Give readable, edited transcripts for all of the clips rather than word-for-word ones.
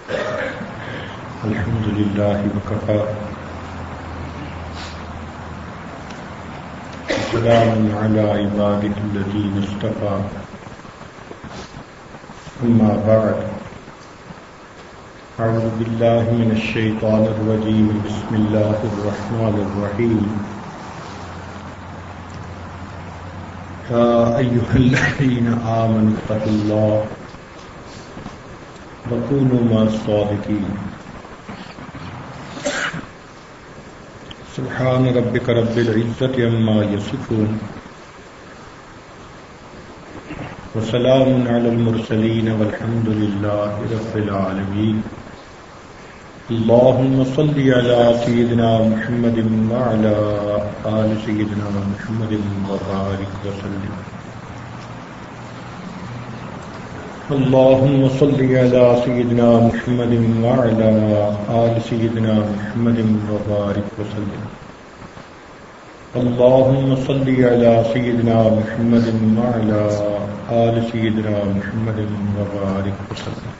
الحمد لله وكفى وسلام على عباده الذين اصطفى أما بعد أعوذ بالله من الشيطان الرجيم بسم الله الرحمن الرحيم يا أيها الذين آمنوا اتقوا الله وكونوا مع الصادقين سبحان ربك رب العزة عما يصفون وسلام على المرسلين والحمد لله رب العالمين اللهم صل على سيدنا محمد وعلى آل سيدنا محمد وبارك وسلم اللهم صل على سيدنا محمد وعلى آل سيدنا محمد وبارك وسلم اللهم صل على سيدنا محمد وعلى آل سيدنا محمد وبارك وسلم.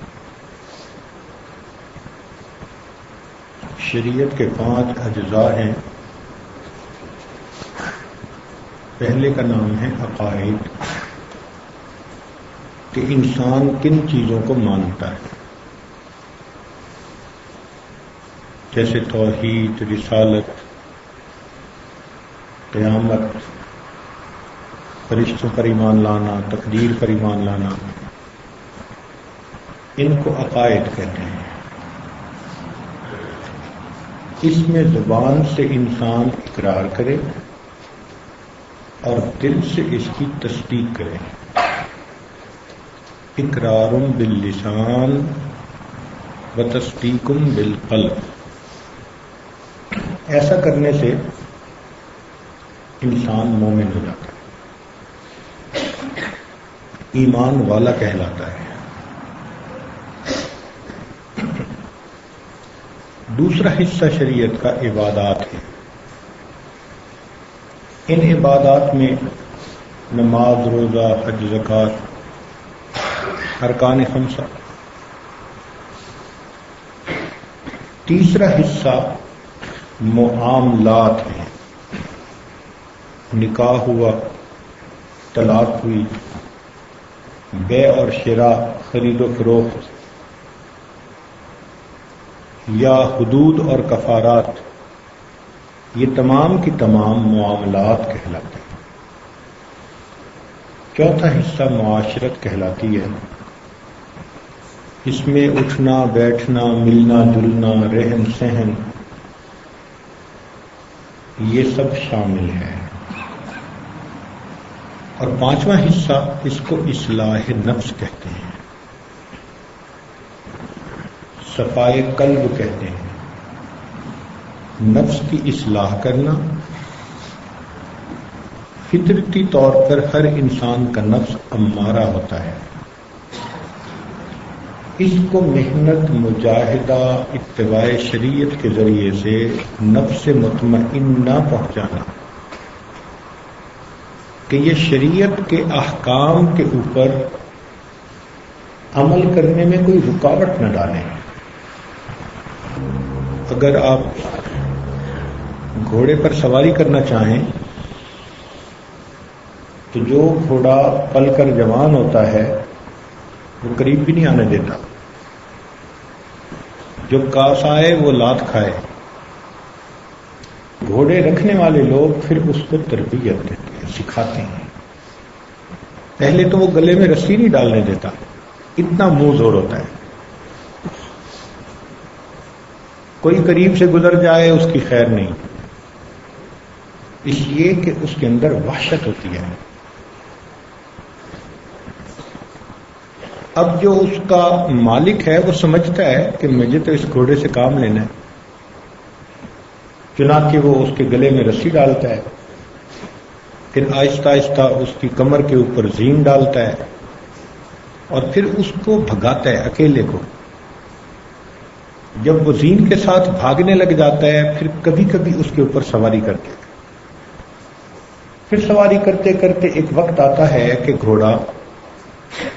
شریعت کے 5 اجزاء ہیں. پہلے کا نام ہے عقائد، کہ انسان کن چیزوں کو مانتا ہے، جیسے توحید، رسالت، قیامت، فرشتوں پر ایمان لانا، تقدیر پر ایمان لانا، ان کو عقائد کہتے ہیں. اس میں زبان سے انسان اقرار کرے اور دل سے اس کی تصدیق کرے. اقرار باللسان و تصدیق بالقلب. ایسا کرنے سے انسان مومن ہو جاتا ہے، ایمان والا کہلاتا ہے. دوسرا حصہ شریعت کا عبادات ہے. ان عبادات میں نماز، روزہ، حج، زکوٰۃ، ارکان 5. تیسرا حصہ معاملات ہیں. نکاح ہوا، طلاق ہوئی، بیع اور شراء، خرید و فروخت، یا حدود اور کفارات، یہ تمام کی تمام معاملات کہلاتے ہیں. چوتھا حصہ معاشرت کہلاتی ہے. اس میں اٹھنا، بیٹھنا، ملنا جلنا، رہن سہن، یہ سب شامل ہے. اور 5واں حصہ اس کو اصلاح نفس کہتے ہیں، صفائے قلب کہتے ہیں. نفس کی اصلاح کرنا. فطرتی طور پر ہر انسان کا نفس امارہ ہوتا ہے. اس کو محنت، مجاہدہ، اتباع شریعت کے ذریعے سے نفس مطمئنہ پہنچانا، کہ یہ شریعت کے احکام کے اوپر عمل کرنے میں کوئی رکاوٹ نہ ڈالیں. اگر آپ گھوڑے پر سواری کرنا چاہیں تو جو گھوڑا پل کر جوان ہوتا ہے وہ قریب بھی نہیں آنے دیتا. جو کاس آئے وہ لات کھائے. گھوڑے رکھنے والے لوگ پھر اس کو تربیت دیتے ہیں، سکھاتے ہیں. پہلے تو وہ گلے میں رسی نہیں ڈالنے دیتا، اتنا منہ زور ہوتا ہے. کوئی قریب سے گزر جائے اس کی خیر نہیں، اس لیے کہ اس کے اندر وحشت ہوتی ہے. اب جو اس کا مالک ہے وہ سمجھتا ہے کہ مجھے تو اس گھوڑے سے کام لینا ہے، چنانچہ وہ اس کے گلے میں رسی ڈالتا ہے، پھر آہستہ آہستہ اس کی کمر کے اوپر زین ڈالتا ہے اور پھر اس کو بھگاتا ہے اکیلے کو. جب وہ زین کے ساتھ بھاگنے لگ جاتا ہے پھر کبھی کبھی اس کے اوپر سواری کرتے ہیں. پھر سواری کرتے کرتے ایک وقت آتا ہے کہ گھوڑا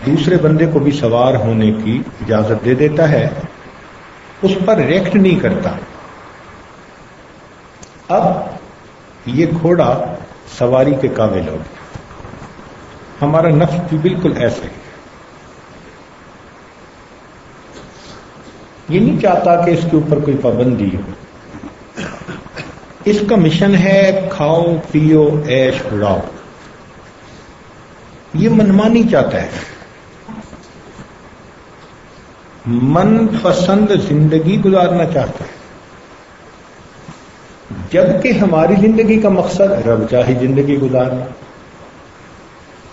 دوسرے بندے کو بھی سوار ہونے کی اجازت دے دیتا ہے اس پر ریئیکٹ نہیں کرتا. اب یہ گھوڑا سواری کے قابل ہو گیا. ہمارا نفس بھی بالکل ایسے ہے. یہ نہیں چاہتا کہ اس کے اوپر کوئی پابندی ہو. اس کا مشن ہے کھاؤ پیو عیش اڑاؤ. یہ منمانی چاہتا ہے. من پسند زندگی گزارنا چاہتا ہے. جبکہ ہماری زندگی کا مقصد رب چاہی زندگی گزارنا.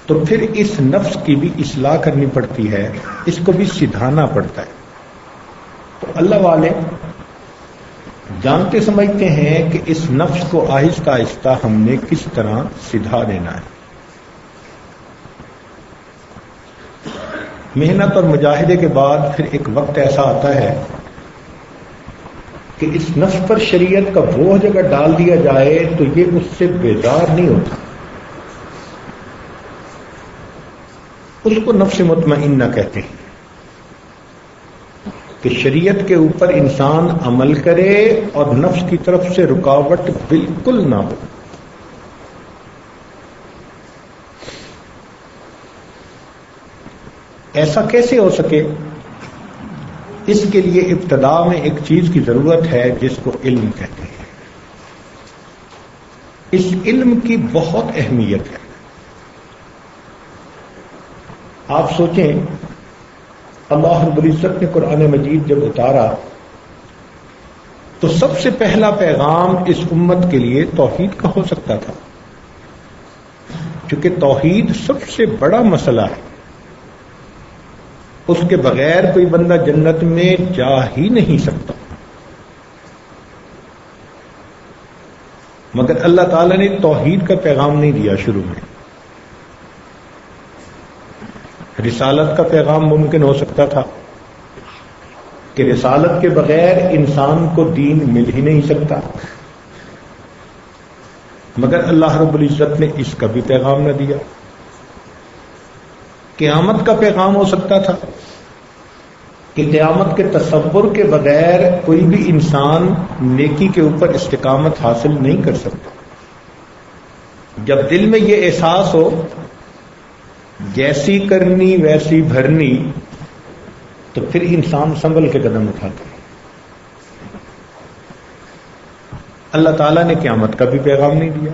تو پھر اس نفس کی بھی اصلاح کرنی پڑتی ہے, اس کو بھی سدھانا پڑتا ہے. تو اللہ والے جانتے سمجھتے ہیں کہ اس نفس کو آہستہ آہستہ ہم نے کس طرح سدھا دینا ہے. محنت اور مجاہدے کے بعد پھر ایک وقت ایسا آتا ہے کہ اس نفس پر شریعت کا بوجھ اگر ڈال دیا جائے تو یہ اس سے بیزار نہیں ہوتا. اس کو نفس مطمئنہ کہتے ہیں کہ شریعت کے اوپر انسان عمل کرے اور نفس کی طرف سے رکاوٹ بالکل نہ ہو. ایسا کیسے ہو سکے؟ اس کے لیے ابتدا میں ایک چیز کی ضرورت ہے جس کو علم کہتے ہیں. اس علم کی بہت اہمیت ہے. آپ سوچیں, اللہ رب العزت نے قرآن مجید جب اتارا تو سب سے پہلا پیغام اس امت کے لیے توحید کا ہو سکتا تھا, کیونکہ توحید سب سے بڑا مسئلہ ہے. اس کے بغیر کوئی بندہ جنت میں جا ہی نہیں سکتا. مگر اللہ تعالیٰ نے توحید کا پیغام نہیں دیا شروع میں. رسالت کا پیغام ممکن ہو سکتا تھا کہ رسالت کے بغیر انسان کو دین مل ہی نہیں سکتا, مگر اللہ رب العزت نے اس کا بھی پیغام نہ دیا. قیامت کا پیغام ہو سکتا تھا کہ قیامت کے تصور کے بغیر کوئی بھی انسان نیکی کے اوپر استقامت حاصل نہیں کر سکتا. جب دل میں یہ احساس ہو جیسی کرنی ویسی بھرنی, تو پھر انسان سنبھل کے قدم اٹھاتا ہے. اللہ تعالیٰ نے قیامت کا بھی پیغام نہیں دیا.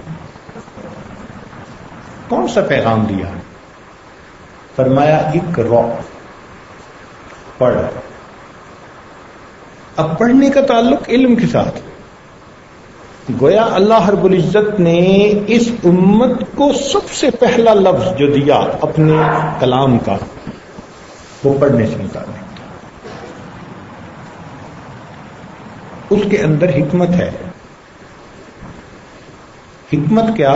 کون سا پیغام دیا؟ فرمایا اقرأ, پڑھ. اب پڑھنے کا تعلق علم کے ساتھ. گویا اللہ رب العزت نے اس امت کو سب سے پہلا لفظ جو دیا اپنے کلام کا, وہ پڑھنے سے متعلق تھا. اس کے اندر حکمت ہے. حکمت کیا؟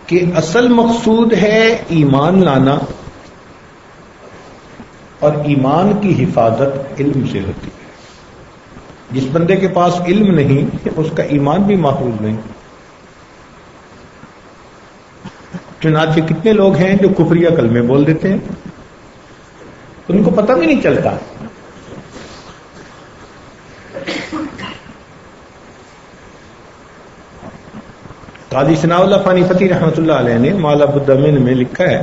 کہ اصل مقصود ہے ایمان لانا, اور ایمان کی حفاظت علم سے ہوتی ہے. جس بندے کے پاس علم نہیں اس کا ایمان بھی محفوظ نہیں. چنانچہ کتنے لوگ ہیں جو کفریہ کلمے بول دیتے ہیں, ان کو پتہ بھی نہیں چلتا. قاضی ثناء اللہ فانی فتی رحمۃ اللہ علیہ نے مالا بدامین میں لکھا ہے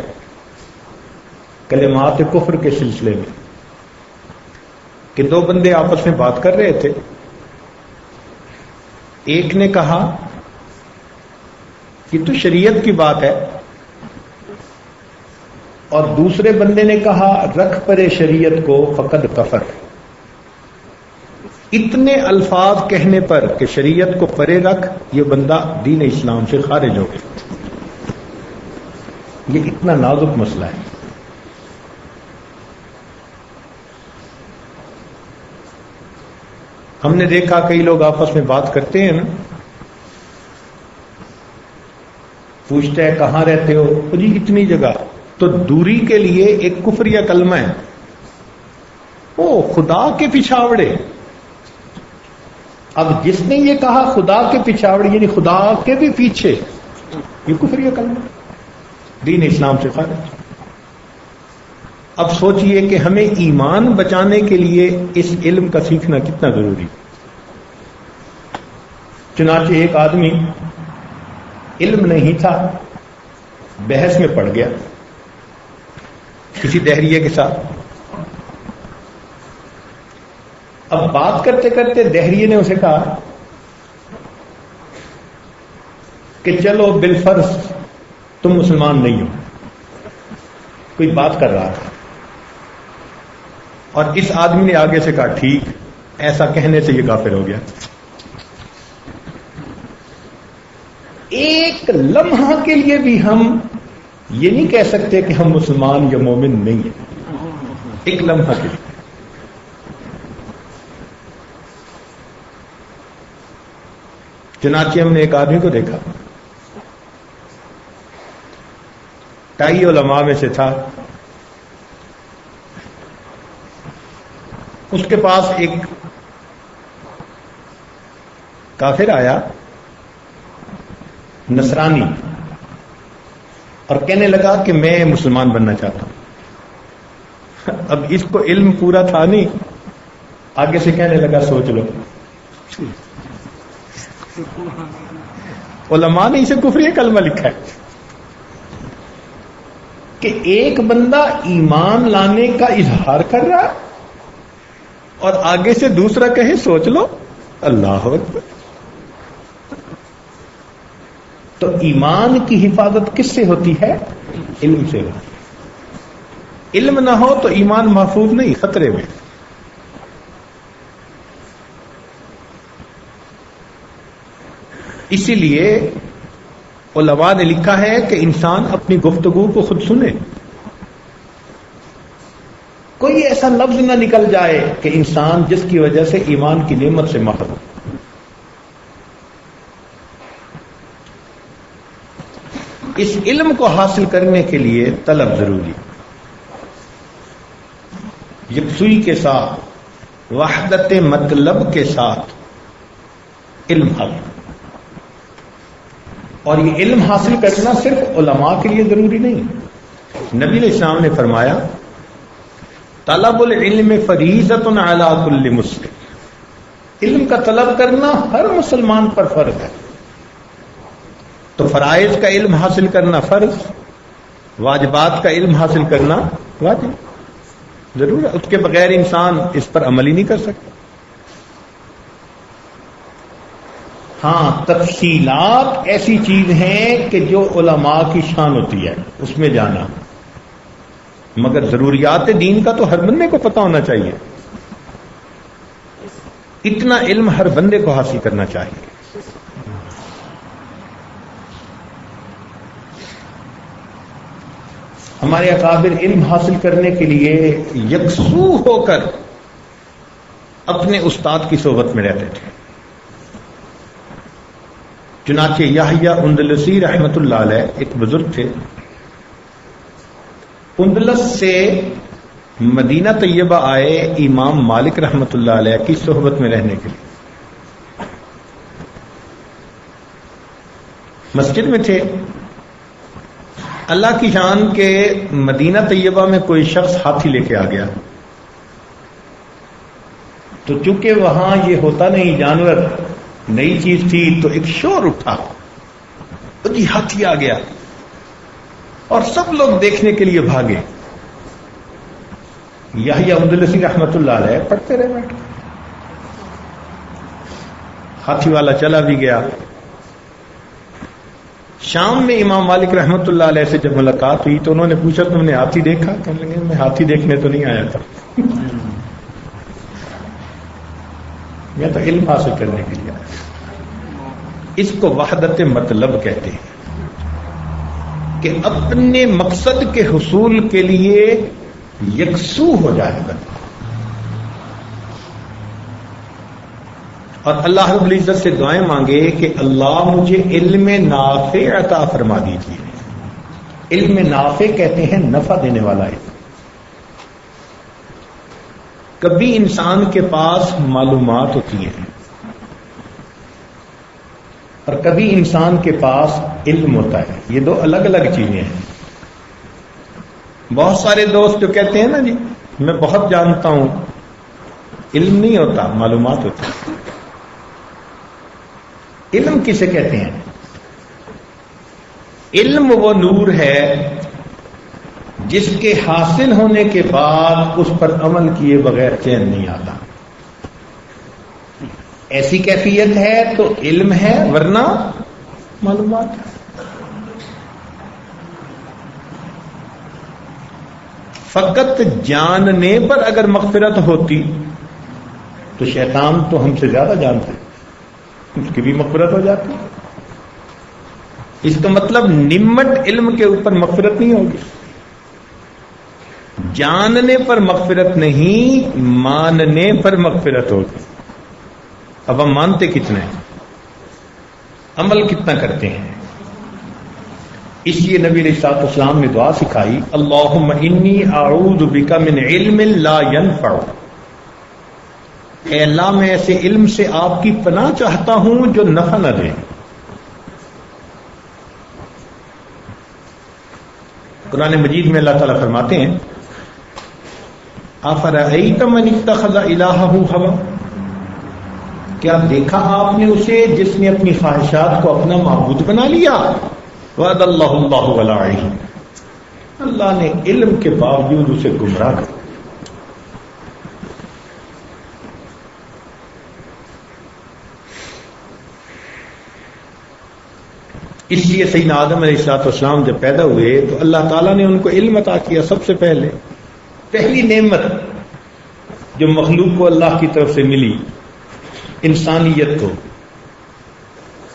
کلمات کفر کے سلسلے میں کہ دو بندے آپس میں بات کر رہے تھے. ایک نے کہا کہ تو شریعت کی بات ہے, اور دوسرے بندے نے کہا رکھ پرے شریعت کو فقد کفر. اتنے الفاظ کہنے پر کہ شریعت کو پرے رکھ, یہ بندہ دین اسلام سے خارج ہو گیا. یہ اتنا نازک مسئلہ ہے. ہم نے دیکھا کئی لوگ آپس میں بات کرتے ہیں نا, پوچھتے ہیں کہاں رہتے ہو, جی اتنی جگہ. تو دوری کے لیے ایک کفریہ کلمہ ہے, او خدا کے پچھاوڑے. اب جس نے یہ کہا خدا کے پچھاوڑے یعنی خدا کے بھی پیچھے, یہ کفریہ کلمہ, دین اسلام سے خارج. اب سوچئے کہ ہمیں ایمان بچانے کے لیے اس علم کا سیکھنا کتنا ضروری. چنانچہ ایک آدمی علم نہیں تھا، بحث میں پڑ گیا کسی دہریے کے ساتھ. اب بات کرتے کرتے دہریے نے اسے کہا کہ چلو بالفرض تم مسلمان نہیں ہو. کوئی بات کر رہا تھا اور اس آدمی نے آگے سے کہا ٹھیک، ایسا کہنے سے یہ کافر ہو گیا. ایک لمحہ کے لیے بھی ہم یہ نہیں کہہ سکتے کہ ہم مسلمان یا مومن نہیں ہیں. ایک لمحہ کے لیے. چنانچہ ہم نے ایک آدمی کو دیکھا، ٹائی علماء میں سے تھا. اس کے پاس ایک کافر آیا، نصرانی، اور کہنے لگا کہ میں مسلمان بننا چاہتا ہوں. اب اس کو علم پورا تھا نہیں، آگے سے کہنے لگا سوچ لو. علماء نے اسے کفری کلمہ لکھا ہے کہ ایک بندہ ایمان لانے کا اظہار کر رہا اور آگے سے دوسرا کہے سوچ لو. اللہ اکبر. تو ایمان کی حفاظت کس سے ہوتی ہے؟ علم سے ہوتی ہے. علم نہ ہو تو ایمان محفوظ نہیں، خطرے میں. اسی لیے علماء نے لکھا ہے کہ انسان اپنی گفتگو کو خود سنے. کوئی ایسا لفظ نہ نکل جائے کہ انسان جس کی وجہ سے ایمان کی نعمت سے محروم. اس علم کو حاصل کرنے کے لیے طلب ضروری، یکسوئی کے ساتھ، وحدت مطلب کے ساتھ علم حاصل. اور یہ علم حاصل کرنا صرف علماء کے لیے ضروری نہیں. نبی علیہ السلام نے فرمایا طلب العلم فریضۃ علی کل مسلم. علم کا طلب کرنا ہر مسلمان پر فرض ہے. تو فرائض کا علم حاصل کرنا فرض، واجبات کا علم حاصل کرنا واجب ضرور ہے. اس کے بغیر انسان اس پر عمل ہی نہیں کر سکتا. ہاں، تفصیلات ایسی چیز ہیں کہ جو علماء کی شان ہوتی ہے، اس میں جانا، مگر ضروریات دین کا تو ہر بندے کو پتہ ہونا چاہیے. اتنا علم ہر بندے کو حاصل کرنا چاہیے. ہمارے اکابر علم حاصل کرنے کے لیے یکسو ہو کر اپنے استاد کی صحبت میں رہتے تھے. چنانچہ یحییٰ اندلسی رحمت اللہ علیہ ایک بزرگ تھے، اندلس سے مدینہ طیبہ آئے امام مالک رحمت اللہ علیہ کی صحبت میں رہنے کے لیے. مسجد میں تھے. اللہ کی شان کے مدینہ طیبہ میں کوئی شخص ہاتھی لے کے آ گیا. تو چونکہ وہاں یہ ہوتا نہیں، جانور نئی چیز تھی، تو ایک شور اٹھا، جی ہاتھی آ گیا، اور سب لوگ دیکھنے کے لیے بھاگے. یحییٰ اندلسی رحمت اللہ علیہ پڑھتے رہے بیٹھے. ہاتھی والا چلا بھی گیا. شام میں امام مالک رحمت اللہ علیہ سے جب ملاقات ہوئی تو انہوں نے پوچھا تم نے ہاتھی دیکھا؟ کہنے لگے میں ہاتھی دیکھنے تو نہیں آیا تھا، میں تو علم حاصل کرنے کے لیے آیا. اس کو وحدت مطلب کہتے ہیں کہ اپنے مقصد کے حصول کے لیے یکسو ہو جائے گا. اور اللہ رب العزت سے دعائیں مانگے کہ اللہ مجھے علم نافع عطا فرما دیجیے. علم نافع کہتے ہیں نفع دینے والا علم. کبھی انسان کے پاس معلومات ہوتی ہیں اور کبھی انسان کے پاس علم ہوتا ہے. یہ دو الگ الگ چیزیں ہیں. بہت سارے دوست جو کہتے ہیں نا جی میں بہت جانتا ہوں، علم نہیں ہوتا، معلومات ہوتی. علم کسے کہتے ہیں؟ علم وہ نور ہے جس کے حاصل ہونے کے بعد اس پر عمل کیے بغیر چین نہیں آتا. ایسی کیفیت ہے تو علم ہے، ورنہ معلومات ہے. فقط جاننے پر اگر مغفرت ہوتی تو شیطان تو ہم سے زیادہ جانتا ہے، اس کی بھی مغفرت ہو جاتی. اس کا مطلب نمٹ علم کے اوپر مغفرت نہیں ہوگی. جاننے پر مغفرت نہیں، ماننے پر مغفرت ہوگی. اب ہم مانتے کتنا ہیں، عمل کتنا کرتے ہیں. اس لیے نبی علیہ الصلوۃ والسلام نے دعا سکھائی، اللہم انی اعوذ بک من علم لا ینفع. اے اللہ میں ایسے علم سے آپ کی پناہ چاہتا ہوں جو نفع نہ دے. قرآن مجید میں اللہ تعالیٰ فرماتے ہیں افرأیت من اتخذ الہہ ہوا، کیا دیکھا آپ نے اسے جس نے اپنی خواہشات کو اپنا معبود بنا لیا. وعد اللہ ولا علم، اللہ نے علم کے باوجود اسے گمراہ کر. اس لیے سیدنا آدم علیہ الصلوۃ والسلام جب پیدا ہوئے تو اللہ تعالیٰ نے ان کو علم عطا کیا. سب سے پہلی نعمت جو مخلوق کو اللہ کی طرف سے ملی انسانیت کو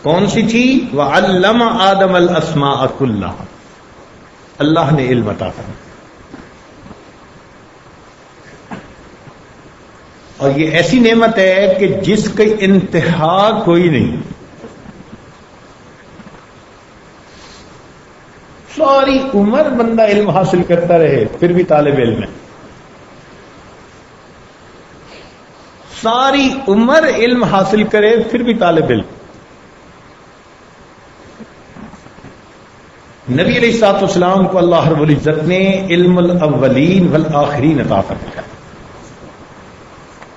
کون سی تھی؟ وعلم آدم الاسماء کلها، اللہ نے علم عطا کیا. اور یہ ایسی نعمت ہے کہ جس کی انتہا کوئی نہیں. ساری عمر بندہ علم حاصل کرتا رہے پھر بھی طالب علم ہے. ساری عمر علم حاصل کرے پھر بھی طالب علم. نبی علیہ الصلوۃ والسلام کو اللہ رب العزت نے علم الاولین والآخرین عطا فرمایا.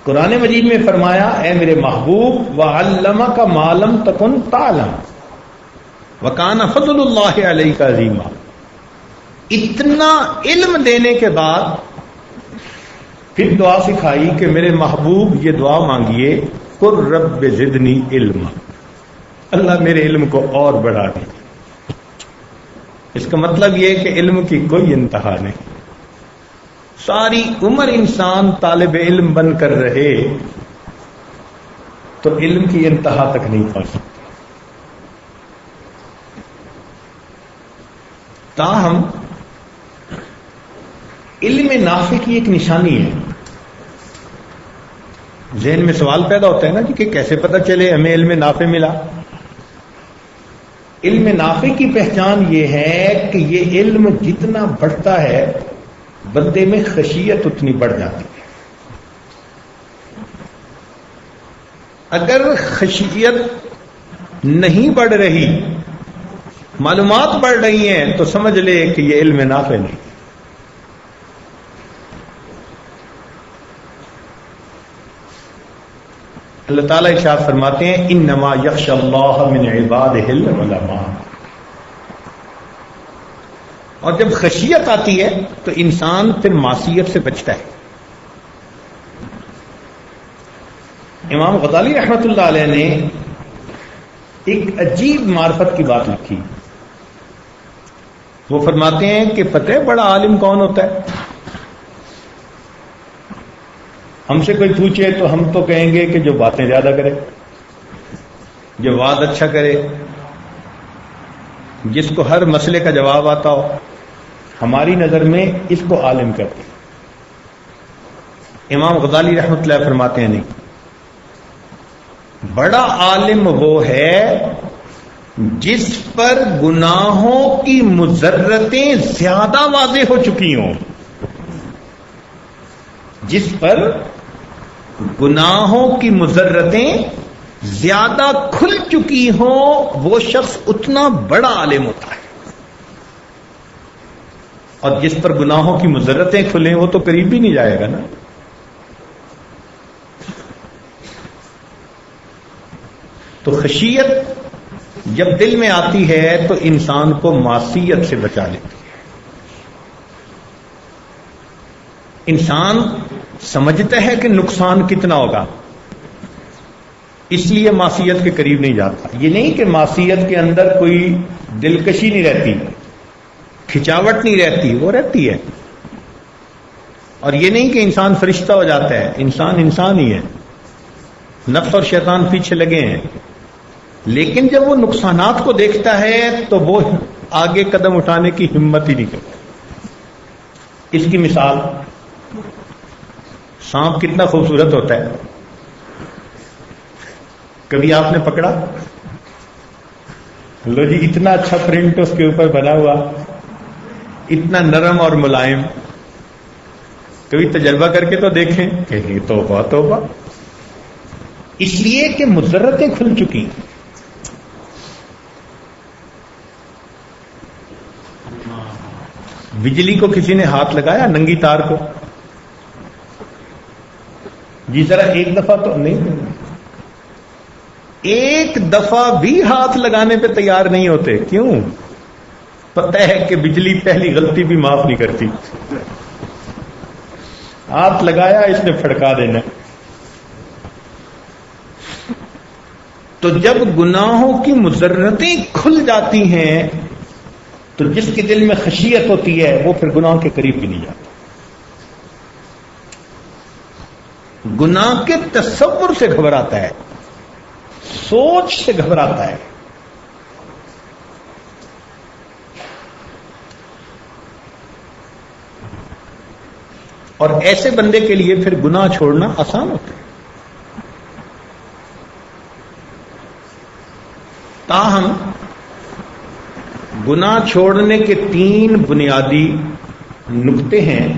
قرآن مجید میں فرمایا اے میرے محبوب وعلمک ما لم تکن تعلم وکان فضل اللہ علیک عظیما. اتنا علم دینے کے بعد پھر دعا سکھائی کہ میرے محبوب یہ دعا مانگیے قل رب زدنی علما، اللہ میرے علم کو اور بڑھا دے. اس کا مطلب یہ کہ علم کی کوئی انتہا نہیں. ساری عمر انسان طالب علم بن کر رہے تو علم کی انتہا تک نہیں پہنچ سکتا. تاہم علم نافع کی ایک نشانی ہے. ذہن میں سوال پیدا ہوتا ہے نا کہ کیسے پتہ چلے ہمیں علم نافع ملا. علم نافع کی پہچان یہ ہے کہ یہ علم جتنا بڑھتا ہے بندے میں خشیت اتنی بڑھ جاتی ہے. اگر خشیت نہیں بڑھ رہی، معلومات بڑھ رہی ہیں تو سمجھ لے کہ یہ علم نافع نہیں. اللہ تعالیٰ ارشاد فرماتے ہیں انما یخشی اللہ من عبادہ العلماء. اور جب خشیت آتی ہے تو انسان پھر معصیت سے بچتا ہے. امام غزالی رحمۃ اللہ علیہ نے ایک عجیب معرفت کی بات لکھی. وہ فرماتے ہیں کہ پتہ ہے بڑا عالم کون ہوتا ہے؟ ہم سے کوئی پوچھے تو ہم تو کہیں گے کہ جو باتیں زیادہ کرے، جو وعد اچھا کرے، جس کو ہر مسئلے کا جواب آتا ہو. ہماری نظر میں اس کو عالم کرتے ہیں. امام غزالی رحمۃ اللہ فرماتے ہیں نہیں، بڑا عالم وہ ہے جس پر گناہوں کی مضرتیں زیادہ واضح ہو چکی ہوں. جس پر گناہوں کی مضرتیں زیادہ کھل چکی ہوں وہ شخص اتنا بڑا عالم ہوتا ہے. اور جس پر گناہوں کی مضرتیں کھلیں وہ تو قریب بھی نہیں جائے گا نا. تو خشیت جب دل میں آتی ہے تو انسان کو معصیت سے بچا لیتی ہے. انسان سمجھتا ہے کہ نقصان کتنا ہوگا، اس لیے معصیت کے قریب نہیں جاتا. یہ نہیں کہ معصیت کے اندر کوئی دلکشی نہیں رہتی، کھچاوٹ نہیں رہتی، وہ رہتی ہے. اور یہ نہیں کہ انسان فرشتہ ہو جاتا ہے، انسان ہی ہے، نفس اور شیطان پیچھے لگے ہیں. لیکن جب وہ نقصانات کو دیکھتا ہے تو وہ آگے قدم اٹھانے کی ہمت ہی نہیں کرتا. اس کی مثال، سانپ کتنا خوبصورت ہوتا ہے. کبھی آپ نے پکڑا؟ لو جی، اتنا اچھا پرنٹ اس کے اوپر بنا ہوا، اتنا نرم اور ملائم. کبھی تجربہ کر کے تو دیکھیں کہ یہ توبہ توبہ. اس لیے کہ مضرتیں کھل چکی. بجلی کو کسی نے ہاتھ لگایا، ننگی تار کو؟ جی ذرا ایک دفعہ تو نہیں، ایک دفعہ بھی ہاتھ لگانے پہ تیار نہیں ہوتے. کیوں؟ پتہ ہے کہ بجلی پہلی غلطی بھی معاف نہیں کرتی. ہاتھ لگایا، اس نے پھڑکا دینا. تو جب گناہوں کی مضرتیں کھل جاتی ہیں تو جس کے دل میں خشیت ہوتی ہے وہ پھر گناہ کے قریب بھی نہیں جاتا. گناہ کے تصور سے گھبراتا ہے، سوچ سے گھبراتا ہے. اور ایسے بندے کے لیے پھر گناہ چھوڑنا آسان ہوتا ہے. تاہم گناہ چھوڑنے کے 3 بنیادی نقطے ہیں.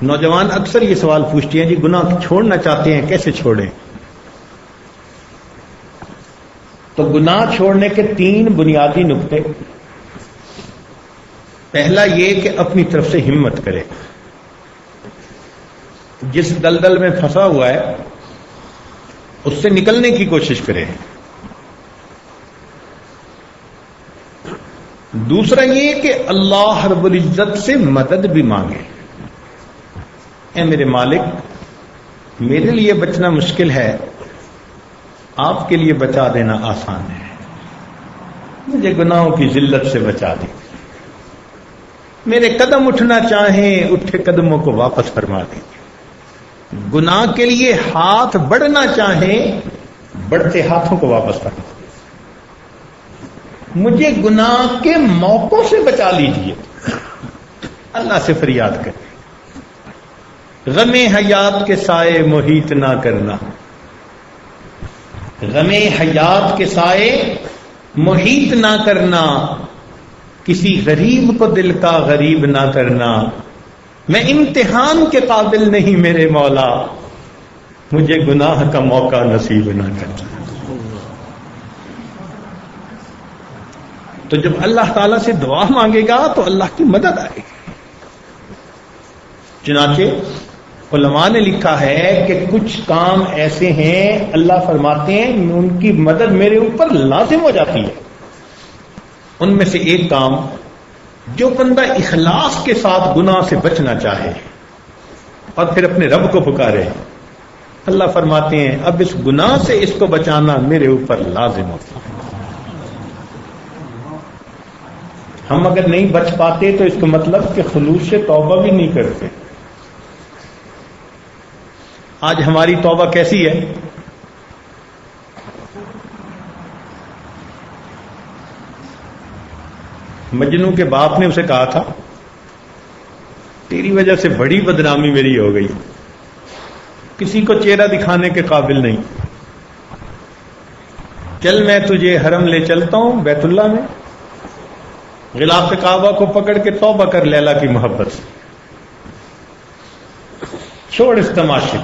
نوجوان اکثر یہ سوال پوچھتے ہیں، جی گناہ چھوڑنا چاہتے ہیں، کیسے چھوڑیں؟ تو گناہ چھوڑنے کے 3 بنیادی نقطے. پہلا یہ کہ اپنی طرف سے ہمت کرے. جس دلدل میں پھنسا ہوا ہے اس سے نکلنے کی کوشش کرے. دوسرا یہ کہ اللہ رب العزت سے مدد بھی مانگے. اے میرے مالک، میرے لیے بچنا مشکل ہے، آپ کے لیے بچا دینا آسان ہے. مجھے گناہوں کی ذلت سے بچا دیں. میرے قدم اٹھنا چاہیں، اٹھے قدموں کو واپس فرما دیں. گناہ کے لیے ہاتھ بڑھنا چاہیں، بڑھتے ہاتھوں کو واپس فرما دیں. مجھے گناہ کے موقعوں سے بچا لیجیے. اللہ سے فریاد کریں. غم حیات کے سائے محیط نہ کرنا. غم حیات کے سائے محیط نہ کرنا. کسی غریب کو دل کا غریب نہ کرنا. میں امتحان کے قابل نہیں میرے مولا، مجھے گناہ کا موقع نصیب نہ کرنا. تو جب اللہ تعالیٰ سے دعا مانگے گا تو اللہ کی مدد آئے گی. چنانچہ علماء نے لکھا ہے کہ کچھ کام ایسے ہیں اللہ فرماتے ہیں ان کی مدد میرے اوپر لازم ہو جاتی ہے. ان میں سے ایک کام، جو بندہ اخلاص کے ساتھ گناہ سے بچنا چاہے اور پھر اپنے رب کو پکارے، اللہ فرماتے ہیں اب اس گناہ سے اس کو بچانا میرے اوپر لازم ہوتا ہے. ہم اگر نہیں بچ پاتے تو اس کا مطلب کہ خلوص سے توبہ بھی نہیں کرتے. آج ہماری توبہ کیسی ہے؟ مجنوں کے باپ نے اسے کہا تھا تیری وجہ سے بڑی بدنامی میری ہو گئی، کسی کو چہرہ دکھانے کے قابل نہیں، چل میں تجھے حرم لے چلتا ہوں بیت اللہ میں، غلاف کعبہ کو پکڑ کے توبہ کر لیلا کی محبت سے، چھوڑ اس تماشے.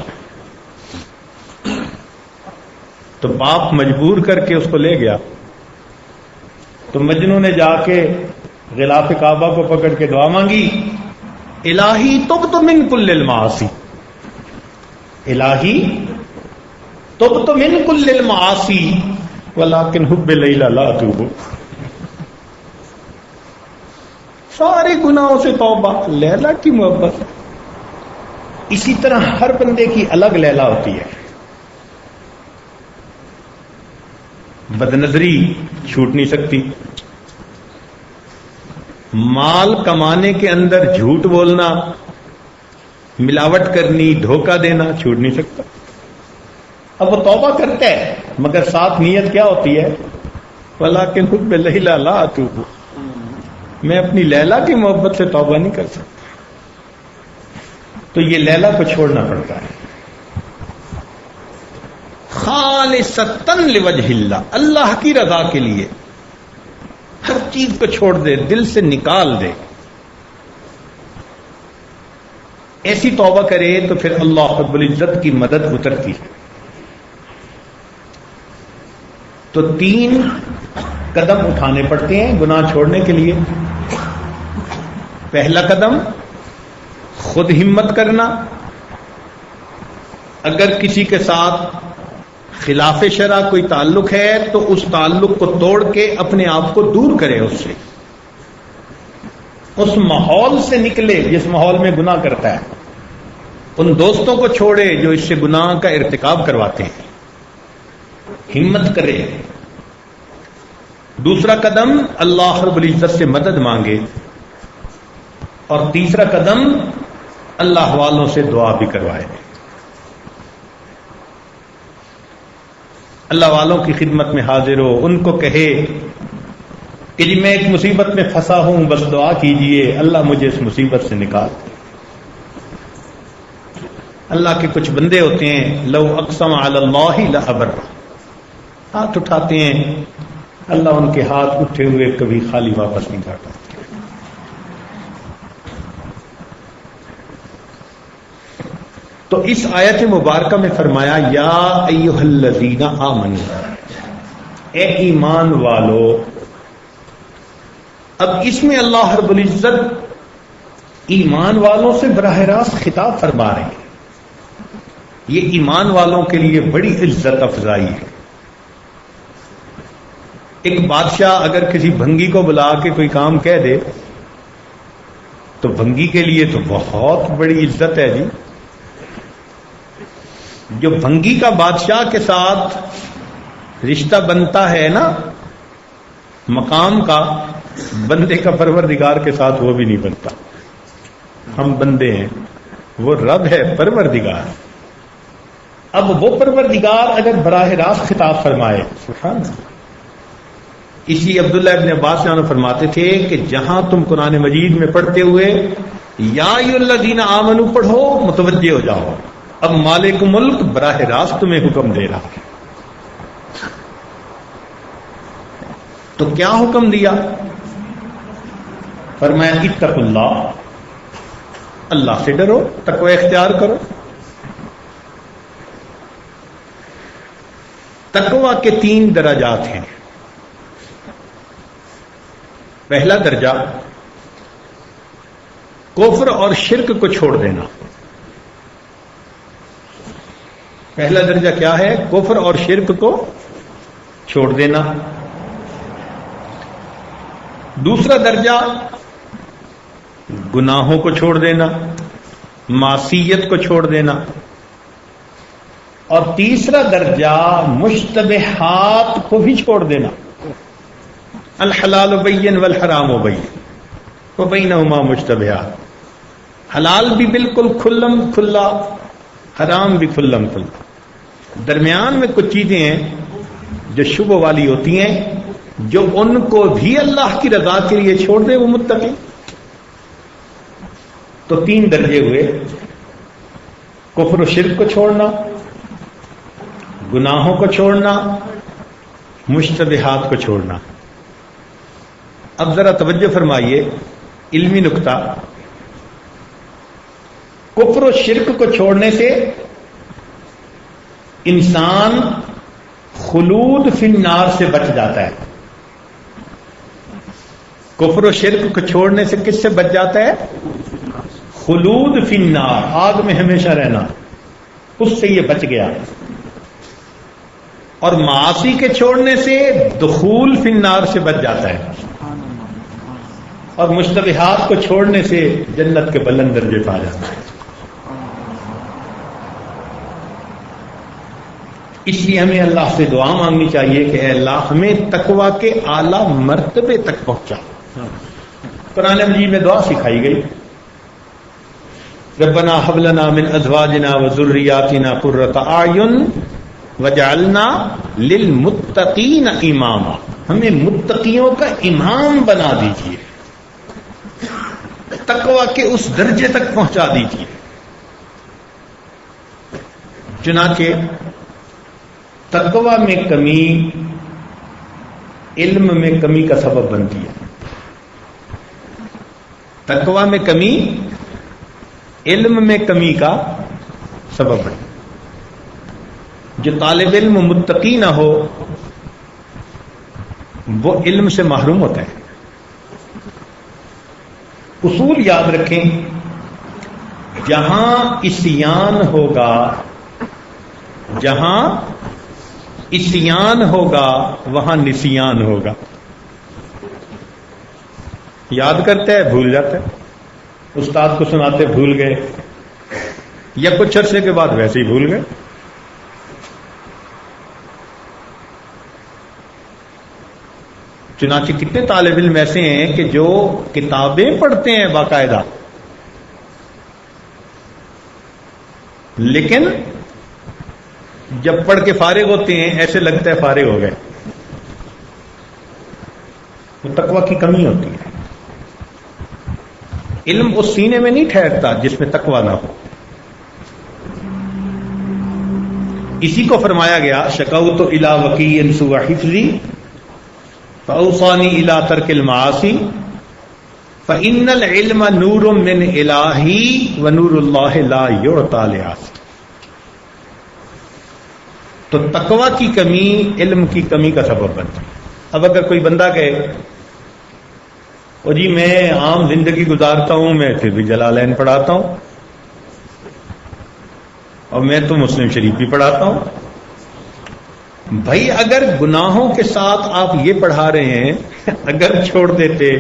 تو باپ مجبور کر کے اس کو لے گیا. تو مجنو نے جا کے غلاف کعبہ کو پکڑ کے دعا مانگی، الہی تبت من کل المعاصی، الہی تبت من کل المعاصی ولکن حب لیلا لا اتوب، سارے گناہوں سے توبہ، لیلا کی محبت۔ اسی طرح ہر بندے کی الگ لیلا ہوتی ہے۔ بد نظری چھوٹ نہیں سکتی، مال کمانے کے اندر جھوٹ بولنا، ملاوٹ کرنی، دھوکہ دینا چھوٹ نہیں سکتا۔ اب وہ توبہ کرتا ہے مگر ساتھ نیت کیا ہوتی ہے؟ ولیکن حب لیلا لا اتوب، میں اپنی لیلا کی محبت سے توبہ نہیں کر سکتا۔ تو یہ لیلا کو چھوڑنا پڑتا ہے، خالصتاً لوجہ اللہ، اللہ کی رضا کے لیے ہر چیز کو چھوڑ دے، دل سے نکال دے۔ ایسی توبہ کرے تو پھر اللہ رب العزت کی مدد اترتی ہے۔ تو 3 قدم اٹھانے پڑتے ہیں گناہ چھوڑنے کے لیے۔ پہلا قدم خود ہمت کرنا، اگر کسی کے ساتھ خلاف شرع کوئی تعلق ہے تو اس تعلق کو توڑ کے اپنے آپ کو دور کرے، اس سے، اس ماحول سے نکلے جس ماحول میں گناہ کرتا ہے، ان دوستوں کو چھوڑے جو اس سے گناہ کا ارتکاب کرواتے ہیں، ہمت کرے۔ دوسرا قدم اللہ رب العزت سے مدد مانگے، اور تیسرا قدم اللہ والوں سے دعا بھی کروائے۔ اللہ والوں کی خدمت میں حاضر ہو، ان کو کہے کہ جی میں ایک مصیبت میں پھنسا ہوں، بس دعا کیجئے اللہ مجھے اس مصیبت سے نکال۔ اللہ کے کچھ بندے ہوتے ہیں لو اقسم علی اللہ لابر، ہاتھ اٹھاتے ہیں، اللہ ان کے ہاتھ اٹھے ہوئے کبھی خالی واپس نہیں کرتا۔ تو اس آیت مبارکہ میں فرمایا یا ایھا الذین آمنوا، اے ایمان والو۔ اب اس میں اللہ رب العزت ایمان والوں سے براہ راست خطاب فرما رہے ہیں۔ یہ ایمان والوں کے لیے بڑی عزت افزائی ہے۔ ایک بادشاہ اگر کسی بھنگی کو بلا کے کوئی کام کہہ دے تو بھنگی کے لیے تو بہت بڑی عزت ہے جی۔ جو بھنگی کا بادشاہ کے ساتھ رشتہ بنتا ہے نا مقام کا، بندے کا پروردگار کے ساتھ وہ بھی نہیں بنتا۔ ہم بندے ہیں، وہ رب ہے پروردگار۔ اب وہ پروردگار اگر براہ راست خطاب فرمائے، سبحان اللہ۔ اسی عبداللہ ابن عباس نے فرماتے تھے کہ جہاں تم قرآن مجید میں پڑھتے ہوئے یا ایھا الذین آمنوا پڑھو متوجہ ہو جاؤ، اب مالک ملک براہ راست تمہیں حکم دے رہا ہے۔ تو کیا حکم دیا؟ فرمایا اتقوا اللہ، اللہ سے ڈرو، تقوی اختیار کرو۔ تقوی کے 3 درجات ہیں۔ پہلا درجہ کفر اور شرک کو چھوڑ دینا۔ پہلا درجہ کیا ہے؟ کفر اور شرک کو چھوڑ دینا۔ دوسرا درجہ گناہوں کو چھوڑ دینا، معصیت کو چھوڑ دینا۔ اور تیسرا درجہ مشتبہات کو بھی چھوڑ دینا۔ الحلال بین والحرام بین وبینہما مشتبہات، حلال بھی بالکل کھلم کھلا، حرام بھی کھلم کھلا۔ درمیان میں کچھ چیزیں ہیں جو شبہ والی ہوتی ہیں، جو ان کو بھی اللہ کی رضا کے لیے چھوڑ دے وہ متقی۔ تو 3 درجے ہوئے، کفر و شرک کو چھوڑنا، گناہوں کو چھوڑنا، مشتبہات کو چھوڑنا۔ اب ذرا توجہ فرمائیے، علمی نکتہ، کفر و شرک کو چھوڑنے سے انسان خلود فی النار سے بچ جاتا ہے۔ کفر و شرک کو چھوڑنے سے کس سے بچ جاتا ہے؟ خلود فی النار، آگ میں ہمیشہ رہنا، اس سے یہ بچ گیا. اور معاصی کے چھوڑنے سے دخول فی النار سے بچ جاتا ہے، اور مشتبہات کو چھوڑنے سے جنت کے بلند درجے پا جاتا ہے. اس لیے ہمیں اللہ سے دعا مانگنی چاہیے کہ اے اللہ ہمیں تقوی کے اعلیٰ مرتبے تک پہنچا. قرآن مجید میں دعا سکھائی گئی، ربنا هب لنا من ازواجنا وذرياتنا قرۃ اعین وجعلنا للمتقین اماما. ہمیں متقیوں کا امام بنا دیجیے، تقوی کے اس درجے تک پہنچا دیجیے. چنانچہ تقوی میں کمی علم میں کمی کا سبب بنتی ہے. تقوی میں کمی علم میں کمی کا سبب بنتی ہے. جو طالب علم متقی نہ ہو وہ علم سے محروم ہوتا ہے. اصول یاد رکھیں، جہاں عصیان ہوگا، جہاں عصیان ہوگا وہاں نسیان ہوگا. یاد کرتا ہے بھول جاتا ہے، استاد کو سناتے بھول گئے، یا کچھ عرصے کے بعد ویسے ہی بھول گئے. چنانچہ کتنے طالب علم ایسے ہیں کہ جو کتابیں پڑھتے ہیں باقاعدہ، لیکن جب پڑھ کے فارغ ہوتے ہیں ایسے لگتا ہے فارغ ہو گئے. وہ تقوی کی کمی ہوتی ہے. علم اس سینے میں نہیں ٹھہرتا جس میں تقوی نہ ہو. اسی کو فرمایا گیا شکوت الی وکیع سوء حفظی فاوصانی الی ترک المعاصی فان العلم نور من الہی ونور اللہ لا یعطی لعاصی. تو تقوی کی کمی علم کی کمی کا سبب بنتی ہے. اب اگر کوئی بندہ کہے او جی میں عام زندگی گزارتا ہوں، میں پھر بھی جلالین پڑھاتا ہوں، اور میں تو مسلم شریف بھی پڑھاتا ہوں. بھائی اگر گناہوں کے ساتھ آپ یہ پڑھا رہے ہیں، اگر چھوڑ دیتے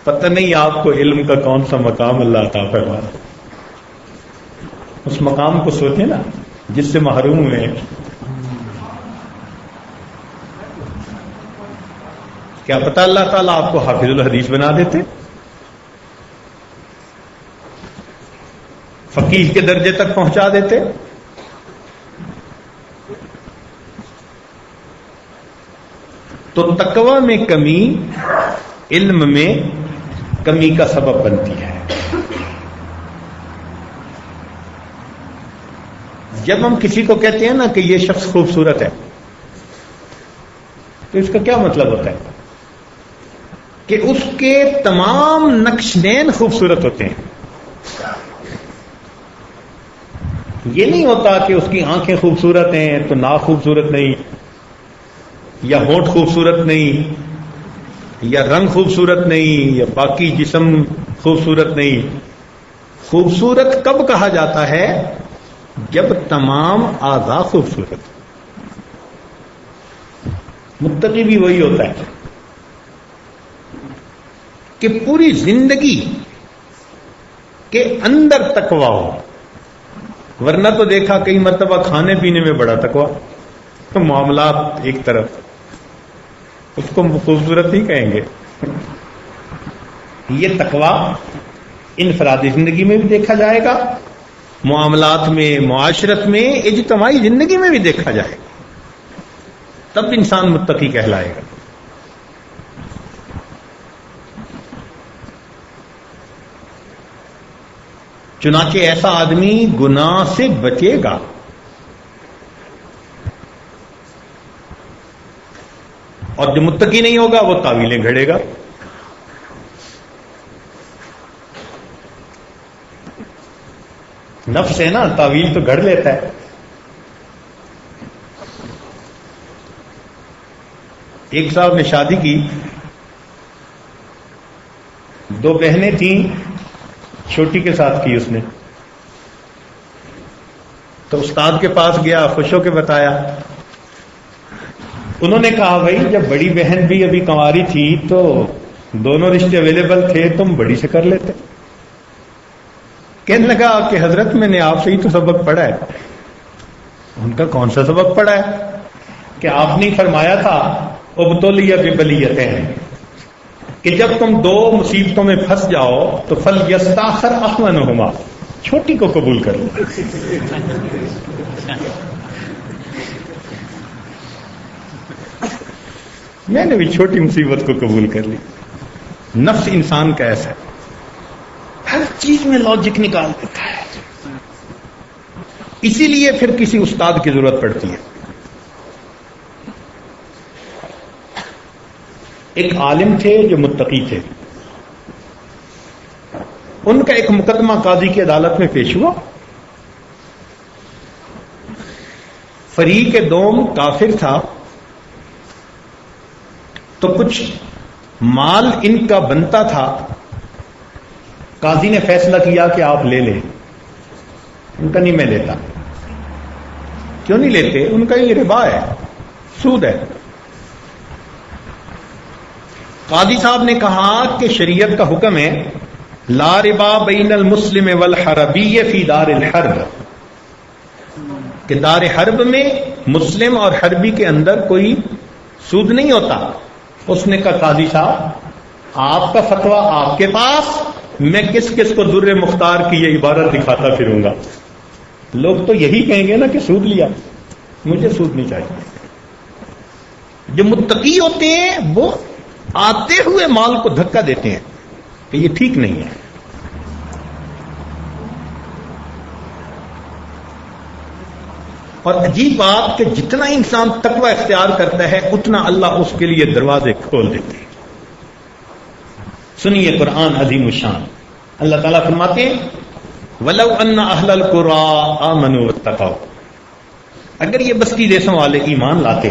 پتہ نہیں آپ کو علم کا کون سا مقام اللہ عطا فرما. اس مقام کو سوچیں نا جس سے محروم ہوئے ہیں. کیا پتہ اللہ تعالیٰ آپ کو حافظ الحدیث بنا دیتے، فقیہ کے درجے تک پہنچا دیتے. تو تقوی میں کمی علم میں کمی کا سبب بنتی ہے. جب ہم کسی کو کہتے ہیں نا کہ یہ شخص خوبصورت ہے، تو اس کا کیا مطلب ہوتا ہے؟ کہ اس کے تمام نقشین خوبصورت ہوتے ہیں. یہ نہیں ہوتا کہ اس کی آنکھیں خوبصورت ہیں تو ناک خوبصورت نہیں، یا ہونٹ خوبصورت نہیں، یا رنگ خوبصورت نہیں، یا باقی جسم خوبصورت نہیں. خوبصورت کب کہا جاتا ہے؟ جب تمام اعضاء خوبصورت. متقی بھی وہی ہوتا ہے کہ پوری زندگی کے اندر تقوی ہو. ورنہ تو دیکھا کئی مرتبہ کھانے پینے میں بڑا تقوی، تو معاملات ایک طرف، اس کو خوبصورت نہیں کہیں گے. یہ تقوی انفرادی زندگی میں بھی دیکھا جائے گا، معاملات میں، معاشرت میں، اجتماعی زندگی میں بھی دیکھا جائے گا، تب انسان متقی کہلائے گا. چنانچہ ایسا آدمی گناہ سے بچے گا. اور جو متقی نہیں ہوگا وہ تعویلیں گھڑے گا. نفس ہے نا، تعویل تو گھڑ لیتا ہے. ایک صاحب نے شادی کی 2 بہنیں تھیں، چھوٹی کے ساتھ کی اس نے، تو استاد کے پاس گیا، خوش ہو کے بتایا. انہوں نے کہا بھائی جب بڑی بہن بھی ابھی کنواری تھی تو دونوں رشتے اویلیبل تھے، تم بڑی سے کر لیتے. کہنے لگا کہ حضرت میں نے آپ سے ہی تو سبق پڑھا ہے. ان کا کون سا سبق پڑھا ہے؟ کہ آپ نے فرمایا تھا ابتلیٰ ببلیتین، کہ جب تم 2 مصیبتوں میں پھنس جاؤ تو فلیستاخر احونہما، چھوٹی کو قبول کر لو. میں نے بھی چھوٹی مصیبت کو قبول کر لی. نفس انسان کا ایسا ہے، ہر چیز میں لاجک نکال دیتا ہے. اسی لیے پھر کسی استاد کی ضرورت پڑتی ہے. ایک عالم تھے جو متقی تھے، ان کا ایک مقدمہ قاضی کی عدالت میں پیش ہوا. فریق دوم کافر تھا تو کچھ مال ان کا بنتا تھا. قاضی نے فیصلہ کیا کہ آپ لے لیں. ان کا نہیں، میں لیتا. کیوں نہیں لیتے؟ ان کا یہ ربا ہے، سود ہے. قاضی صاحب نے کہا کہ شریعت کا حکم ہے لا ربا بین المسلم والحربی فی دار الحرب، کہ دار حرب میں مسلم اور حربی کے اندر کوئی سود نہیں ہوتا. اس نے کہا قاضی صاحب آپ کا فتویٰ آپ کے پاس، میں کس کس کو در مختار کی یہ عبارت دکھاتا پھروں گا. لوگ تو یہی کہیں گے نا کہ سود لیا، مجھے سود نہیں چاہیے. جو متقی ہوتے ہیں وہ آتے ہوئے مال کو دھکا دیتے ہیں کہ یہ ٹھیک نہیں ہے. اور عجیب بات کہ جتنا انسان تقوی اختیار کرتا ہے اتنا اللہ اس کے لیے دروازے کھول دیتے ہیں. سنیے قرآن عظیم الشان. اللہ تعالیٰ فرماتے ہیں وَلَوْ أَنَّ أَهْلَ الْقُرَىٰ آمَنُوا وَاتَّقَوْا، اگر یہ بستی دیسوں والے ایمان لاتے،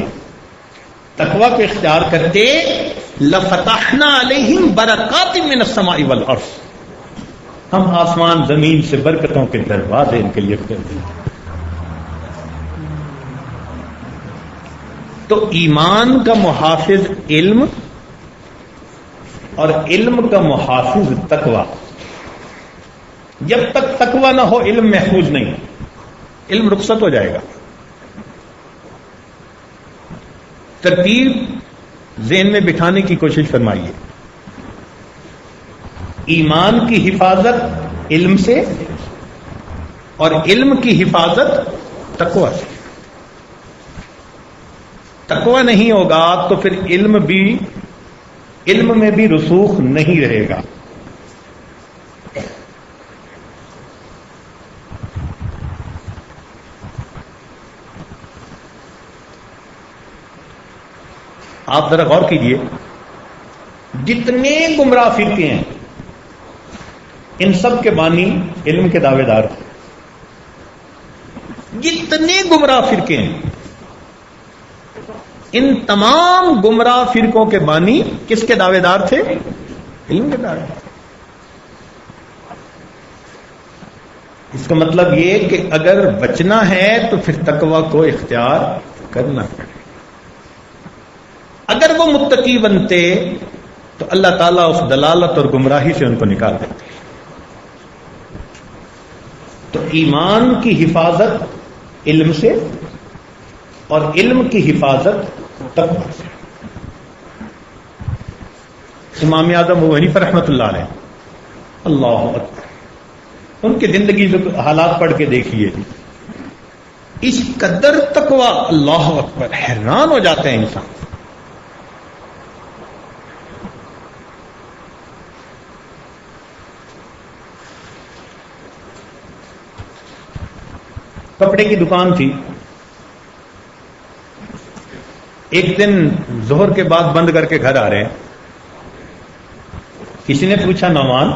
تقوی کو اختیار کرتے، لَفَتَحْنَا عَلَيْهِمْ بَرَكَاتٍ مِّنَ السَّمَاءِ وَالْأَرْضِ، ہم آسمان زمین سے برکتوں کے دروازے ان کے لیے کھول دیں. تو ایمان کا محافظ علم اور علم کا محافظ تقوی. جب تک تقوی نہ ہو علم محفوظ نہیں، علم رخصت ہو جائے گا. ترتیب ذہن میں بٹھانے کی کوشش فرمائیے. ایمان کی حفاظت علم سے اور علم کی حفاظت تقوی سے. تقوی نہیں ہوگا تو پھر علم میں بھی رسوخ نہیں رہے گا. آپ ذرا غور کیجئے، جتنے گمراہ فرقے ہیں ان سب کے بانی علم کے دعوے دار. جتنے گمراہ فرقے ہیں ان تمام گمراہ فرقوں کے بانی کس کے دعوے دار تھے؟ علم کے دعوے دار. اس کا مطلب یہ کہ اگر بچنا ہے تو پھر تقوی کو اختیار کرنا پڑے. اگر وہ متقی بنتے تو اللہ تعالیٰ اس دلالت اور گمراہی سے ان کو نکال دیتے. تو ایمان کی حفاظت علم سے اور علم کی حفاظت تقوی سے. امام اعظم ابو حنیفہ رحمۃ اللہ علیہ، اللہ اکبر، ان کی زندگی حالات پڑھ کے دیکھیے، اس قدر تقوی، اللہ اکبر، حیران ہو جاتے ہیں انسان. کپڑے کی دکان تھی. ایک دن ظہر کے بعد بند کر کے گھر آ رہے ہیں. کسی نے پوچھا نعمان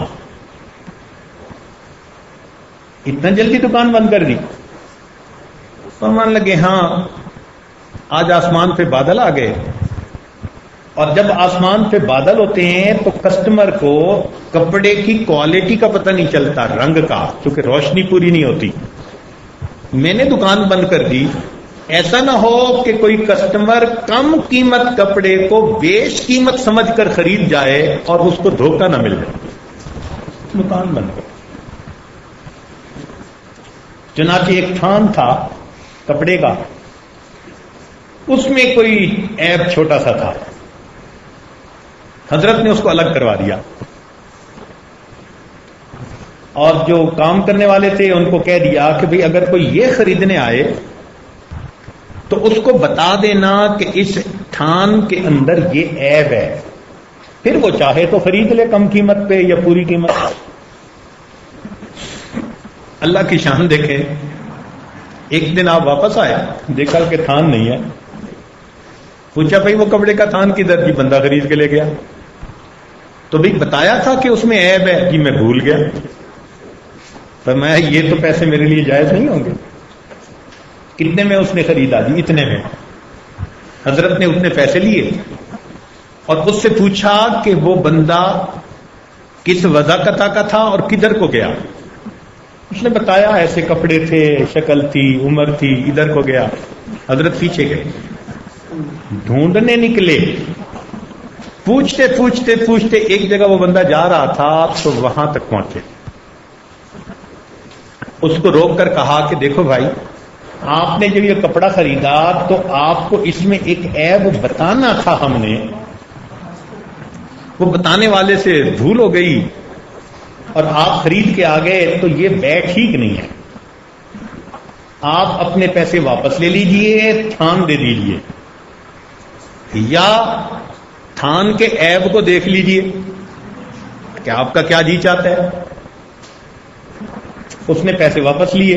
اتنا جلدی دکان بند کر دی؟ فرمان لگے ہاں آج آسمان پہ بادل آ گئے اور جب آسمان پہ بادل ہوتے ہیں تو کسٹمر کو کپڑے کی کوالٹی کا پتہ نہیں چلتا، رنگ کا، کیونکہ روشنی پوری نہیں ہوتی. میں نے دکان بند کر دی. ایسا نہ ہو کہ کوئی کسٹمر کم قیمت کپڑے کو بیش قیمت سمجھ کر خرید جائے اور اس کو دھوکہ نہ مل جائے. دکان بند کر. چنانچہ ایک تھان تھا کپڑے کا، اس میں کوئی عیب چھوٹا سا تھا. حضرت نے اس کو الگ کروا دیا اور جو کام کرنے والے تھے ان کو کہہ دیا کہ بھئی اگر کوئی یہ خریدنے آئے تو اس کو بتا دینا کہ اس تھان کے اندر یہ عیب ہے، پھر وہ چاہے تو خرید لے کم قیمت پہ یا پوری قیمت. اللہ کی شان دیکھیں. ایک دن آپ واپس آئے، دیکھا کہ تھان نہیں ہے. پوچھا بھائی وہ کپڑے کا تھان کدھر؟ جی بندہ خرید کے لے گیا. تو بھائی بتایا تھا کہ اس میں عیب ہے. جی میں بھول گیا. پر میں یہ تو پیسے میرے لیے جائز نہیں ہوں گے. کتنے میں اس نے خریدا؟ جی اتنے میں. حضرت نے اتنے پیسے لیے اور اس سے پوچھا کہ وہ بندہ کس وضاقت کا تھا اور کدھر کو گیا. اس نے بتایا ایسے کپڑے تھے، شکل تھی، عمر تھی، ادھر کو گیا. حضرت پیچھے گئے، ڈھونڈنے نکلے. پوچھتے پوچھتے پوچھتے ایک جگہ وہ بندہ جا رہا تھا تو وہاں تک پہنچے. اس کو روک کر کہا کہ دیکھو بھائی، آپ نے جب یہ کپڑا خریدا تو آپ کو اس میں ایک عیب بتانا تھا. ہم نے وہ بتانے والے سے بھول ہو گئی اور آپ خرید کے آ گئے، تو یہ بیع ٹھیک نہیں ہے. آپ اپنے پیسے واپس لے لیجئے، تھان دے دیجئے، یا تھان کے عیب کو دیکھ لیجئے کہ آپ کا کیا جی چاہتا ہے. اس نے پیسے واپس لیے،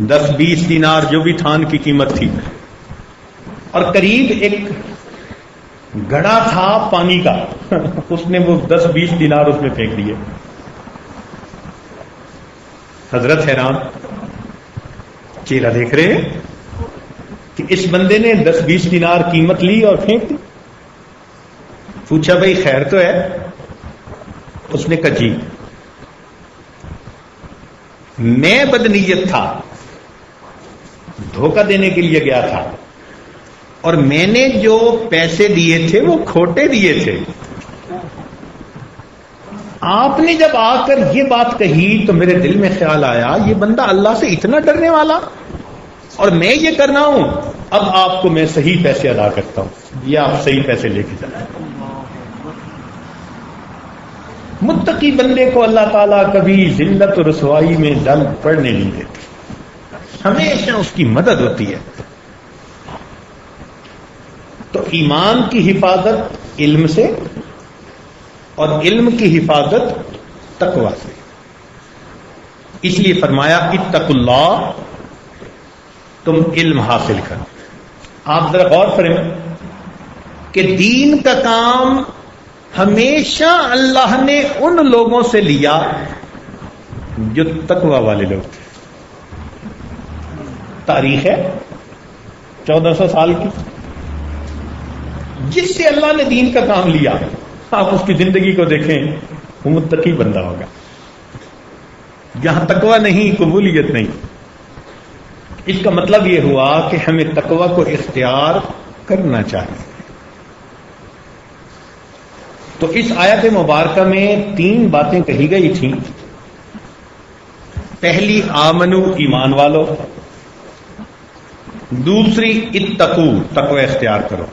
10-20 دینار جو بھی تھان کی قیمت تھی، اور قریب ایک گڑا تھا پانی کا. اس نے وہ 10-20 دینار اس میں پھینک دیے. حضرت حیران، چہرہ دیکھ رہے ہیں کہ اس بندے نے 10-20 دینار قیمت لی اور پھینک دی. پوچھا بھائی خیر تو ہے؟ اس نے کہا جی میں بدنیت تھا، دھوکہ دینے کے لیے گیا تھا، اور میں نے جو پیسے دیے تھے وہ کھوٹے دیے تھے. آپ نے جب آ کر یہ بات کہی تو میرے دل میں خیال آیا یہ بندہ اللہ سے اتنا ڈرنے والا، اور میں یہ کرنا ہوں. اب آپ کو میں صحیح پیسے ادا کرتا ہوں، یہ آپ صحیح پیسے لے کے جائیں. متقی بندے کو اللہ تعالیٰ کبھی ذلت و رسوائی میں ڈل پڑنے نہیں دیتے، ہمیشہ اس کی مدد ہوتی ہے. تو ایمان کی حفاظت علم سے اور علم کی حفاظت تقوی سے. اس لیے فرمایا اتقوا اللہ، تم علم حاصل کرو. آپ ذرا غور کریں کہ دین کا کام ہمیشہ اللہ نے ان لوگوں سے لیا جو تقوی والے لوگ تھے. تاریخ ہے 1400 سال کی، جس سے اللہ نے دین کا کام لیا، آپ اس کی زندگی کو دیکھیں، وہ متقی بندہ ہوگا. جہاں تقوی نہیں، قبولیت نہیں. اس کا مطلب یہ ہوا کہ ہمیں تقوی کو اختیار کرنا چاہیے. تو اس آیت مبارکہ میں 3 باتیں کہی گئی تھیں. پہلی آمنو، ایمان والو. دوسری اتقو، تقوی اختیار کرو.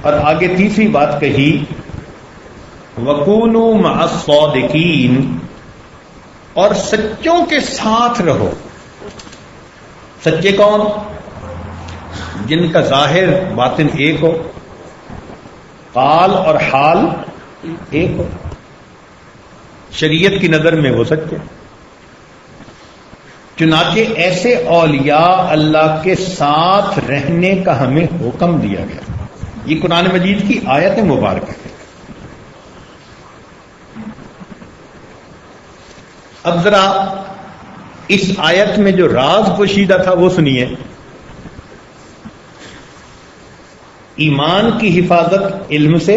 اور آگے تیسری بات کہی وکونوا مع الصادقین، اور سچوں کے ساتھ رہو. سچے کون؟ جن کا ظاہر باطن ایک ہو، قال اور حال ایک ہو. شریعت کی نظر میں وہ سچے. چنانچہ ایسے اولیاء اللہ کے ساتھ رہنے کا ہمیں حکم دیا گیا. یہ قرآن مجید کی آیت مبارکہ ہے. اب ذرا اس آیت میں جو راز پوشیدہ تھا وہ سنیے. ایمان کی حفاظت علم سے،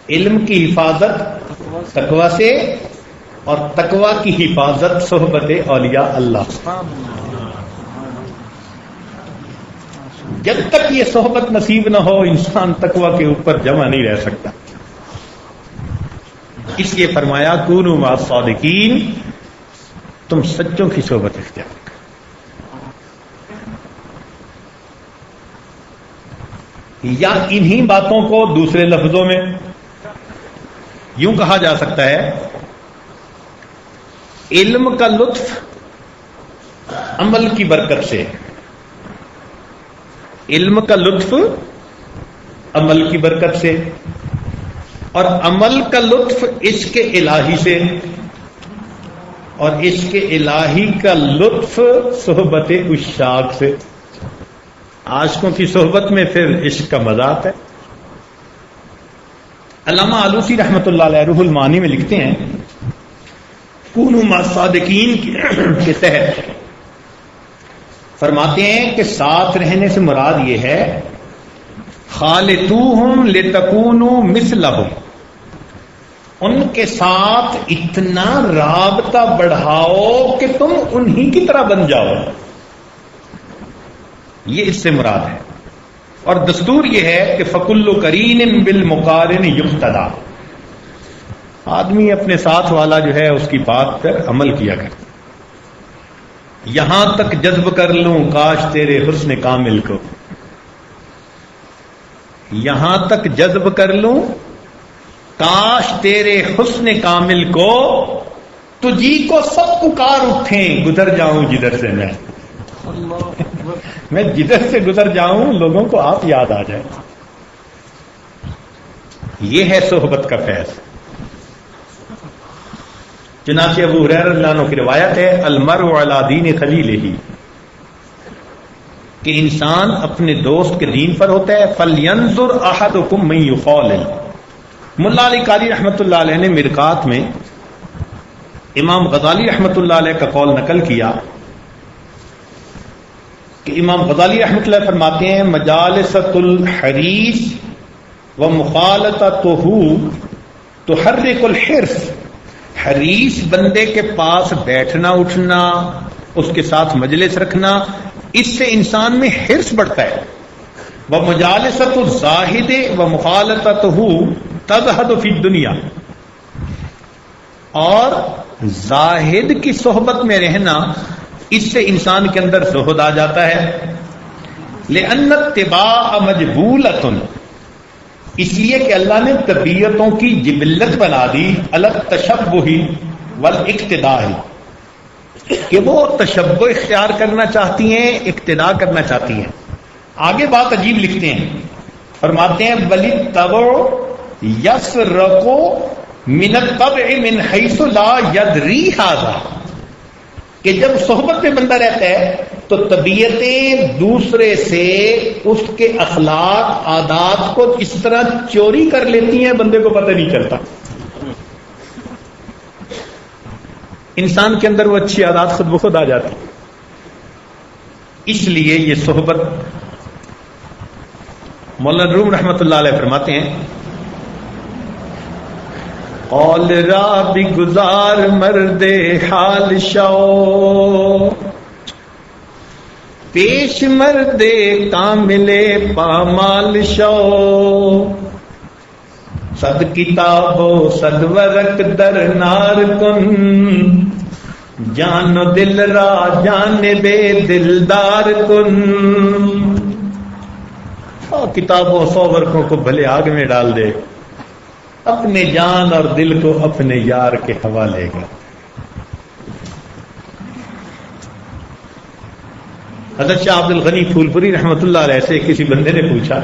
علم کی حفاظت تقوی سے، اور تقوی کی حفاظت صحبت اولیاء اللہ سے۔ جب تک یہ صحبت نصیب نہ ہو انسان تقوی کے اوپر جمع نہیں رہ سکتا۔ اس لیے فرمایا کونوا مع الصادقین، تم سچوں کی صحبت اختیار کرو۔ یا انہی باتوں کو دوسرے لفظوں میں یوں کہا جا سکتا ہے، علم کا لطف عمل کی برکت سے، علم کا لطف عمل کی برکت سے، اور عمل کا لطف عشق الہی سے، اور عشق الہی کا لطف صحبت عشاق سے۔ عاشقوں کی صحبت میں پھر عشق کا مذاق ہے۔ علامہ آلوسی رحمۃ اللہ علیہ روح المعانی میں لکھتے ہیں کونوا مع الصادقین کے تحت فرماتے ہیں کہ ساتھ رہنے سے مراد یہ ہے خالطوہم لتکونوا مثلہم، ان کے ساتھ اتنا رابطہ بڑھاؤ کہ تم انہی کی طرح بن جاؤ، یہ اس سے مراد ہے۔ اور دستور یہ ہے کہ فَكُلُّ قَرِينٍ بِالْمُقَارِنِ يُقْتَدَىٰ، آدمی اپنے ساتھ والا جو ہے اس کی بات پر عمل کیا کرتا، یہاں تک جذب کر لوں کاش تیرے حسن کامل کو، یہاں تک جذب کر لوں کاش تیرے حسن کامل کو، تجھی کو سب پکار اٹھیں گزر جاؤں جدھر سے میں جدھر سے گزر جاؤں لوگوں کو آپ یاد آ جائیں۔ یہ ہے صحبت کا فیض۔ چنانچہ ابو ہریرہ رضی اللہ عنہ کی روایت ہے المرء علی دین خلیلہ، کہ انسان اپنے دوست کے دین پر ہوتا ہے۔ فَلْيَنْظُرْ أَحَدُكُمْ مَنْ يُخَالِلُ، ملا علی قاری رحمۃ اللہ علیہ نے مرقات میں امام غزالی رحمۃ اللہ علیہ کا قول نقل کیا کہ امام غزالی رحمۃ اللہ فرماتے ہیں مجالسۃ الحریص ومخالطتہ تحرک الحرص، حریص بندے کے پاس بیٹھنا اٹھنا، اس کے ساتھ مجلس رکھنا، اس سے انسان میں حرص بڑھتا ہے۔ ومجالسۃ الزاہد ومخالطتہ تزہد فی الدنیا، اور زاہد کی صحبت میں رہنا اس سے انسان کے اندر زہد آ جاتا ہے۔ لأن اتباع مجبولۃ، اس لیے کہ اللہ نے طبیعتوں کی جبلت بنا دی، الگ تشبہ والاقتداء، کہ وہ تشبہ اختیار کرنا چاہتی ہیں، اقتداء کرنا چاہتی ہیں۔ آگے بات عجیب لکھتے ہیں، فرماتے ہیں وَلِلطَّبْعُ يَسْرَقُ مِنَ الطَّبْعِ مِنْ حَيْثُ لَا يَدْرِي هَذَا، کہ جب صحبت میں بندہ رہتا ہے تو طبیعتیں دوسرے سے اس کے اخلاق عادات کو اس طرح چوری کر لیتی ہیں بندے کو پتہ نہیں چلتا۔ انسان کے اندر وہ اچھی عادات خود بخود آ جاتی، اس لیے یہ صحبت۔ مولانا روم رحمۃ اللہ علیہ فرماتے ہیں قول را بھی گزار مرد حال شو، پیش مرد کامل پامال شو، صد کتاب و صد ورق در نار کن، جان و دل را جانب دلدار کن، کتابوں 100 ورقوں کو بھلے آگ میں ڈال دے، اپنے جان اور دل کو اپنے یار کے حوالے کر۔ حضرت شاہ عبد الغنی پھول پوری رحمۃ اللہ علیہ سے کسی بندے نے پوچھا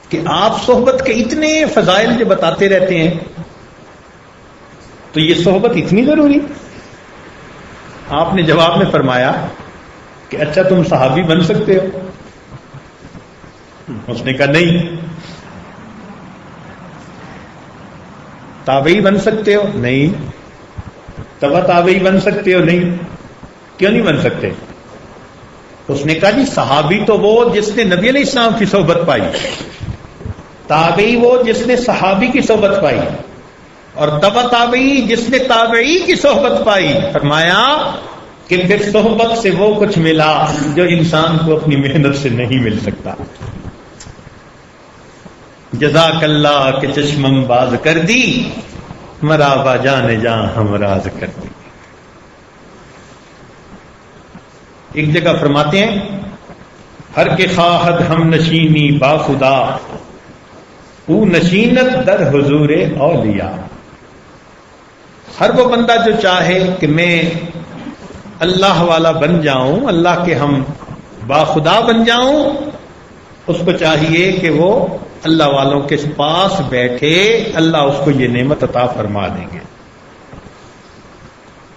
کہ آپ صحبت کے اتنے فضائل جو بتاتے رہتے ہیں تو یہ صحبت اتنی ضروری؟ آپ نے جواب میں فرمایا کہ اچھا تم صحابی بن سکتے ہو؟ اس نے کہا نہیں۔ تابعی بن سکتے ہو؟ نہیں۔ تبع تابعی بن سکتے ہو؟ نہیں۔ کیوں نہیں بن سکتے؟ اس نے کہا جی صحابی تو وہ جس نے نبی علیہ السلام کی صحبت پائی، تابعی وہ جس نے صحابی کی صحبت پائی، اور تبع تابعی جس نے تابعی کی صحبت پائی۔ فرمایا کہ پھر صحبت سے وہ کچھ ملا جو انسان کو اپنی محنت سے نہیں مل سکتا۔ جزاک اللہ کہ چشمم باز کر دی، مرابا جان جاں ہم راز کر دی۔ ایک جگہ فرماتے ہیں ہر کے خواہد ہم نشینی با خدا، او نشینت در حضور اولیاء۔ ہر وہ بندہ جو چاہے کہ میں اللہ والا بن جاؤں، اللہ کے ہم با خدا بن جاؤں، اس کو چاہیے کہ وہ اللہ والوں کے پاس بیٹھے، اللہ اس کو یہ نعمت عطا فرما دیں گے۔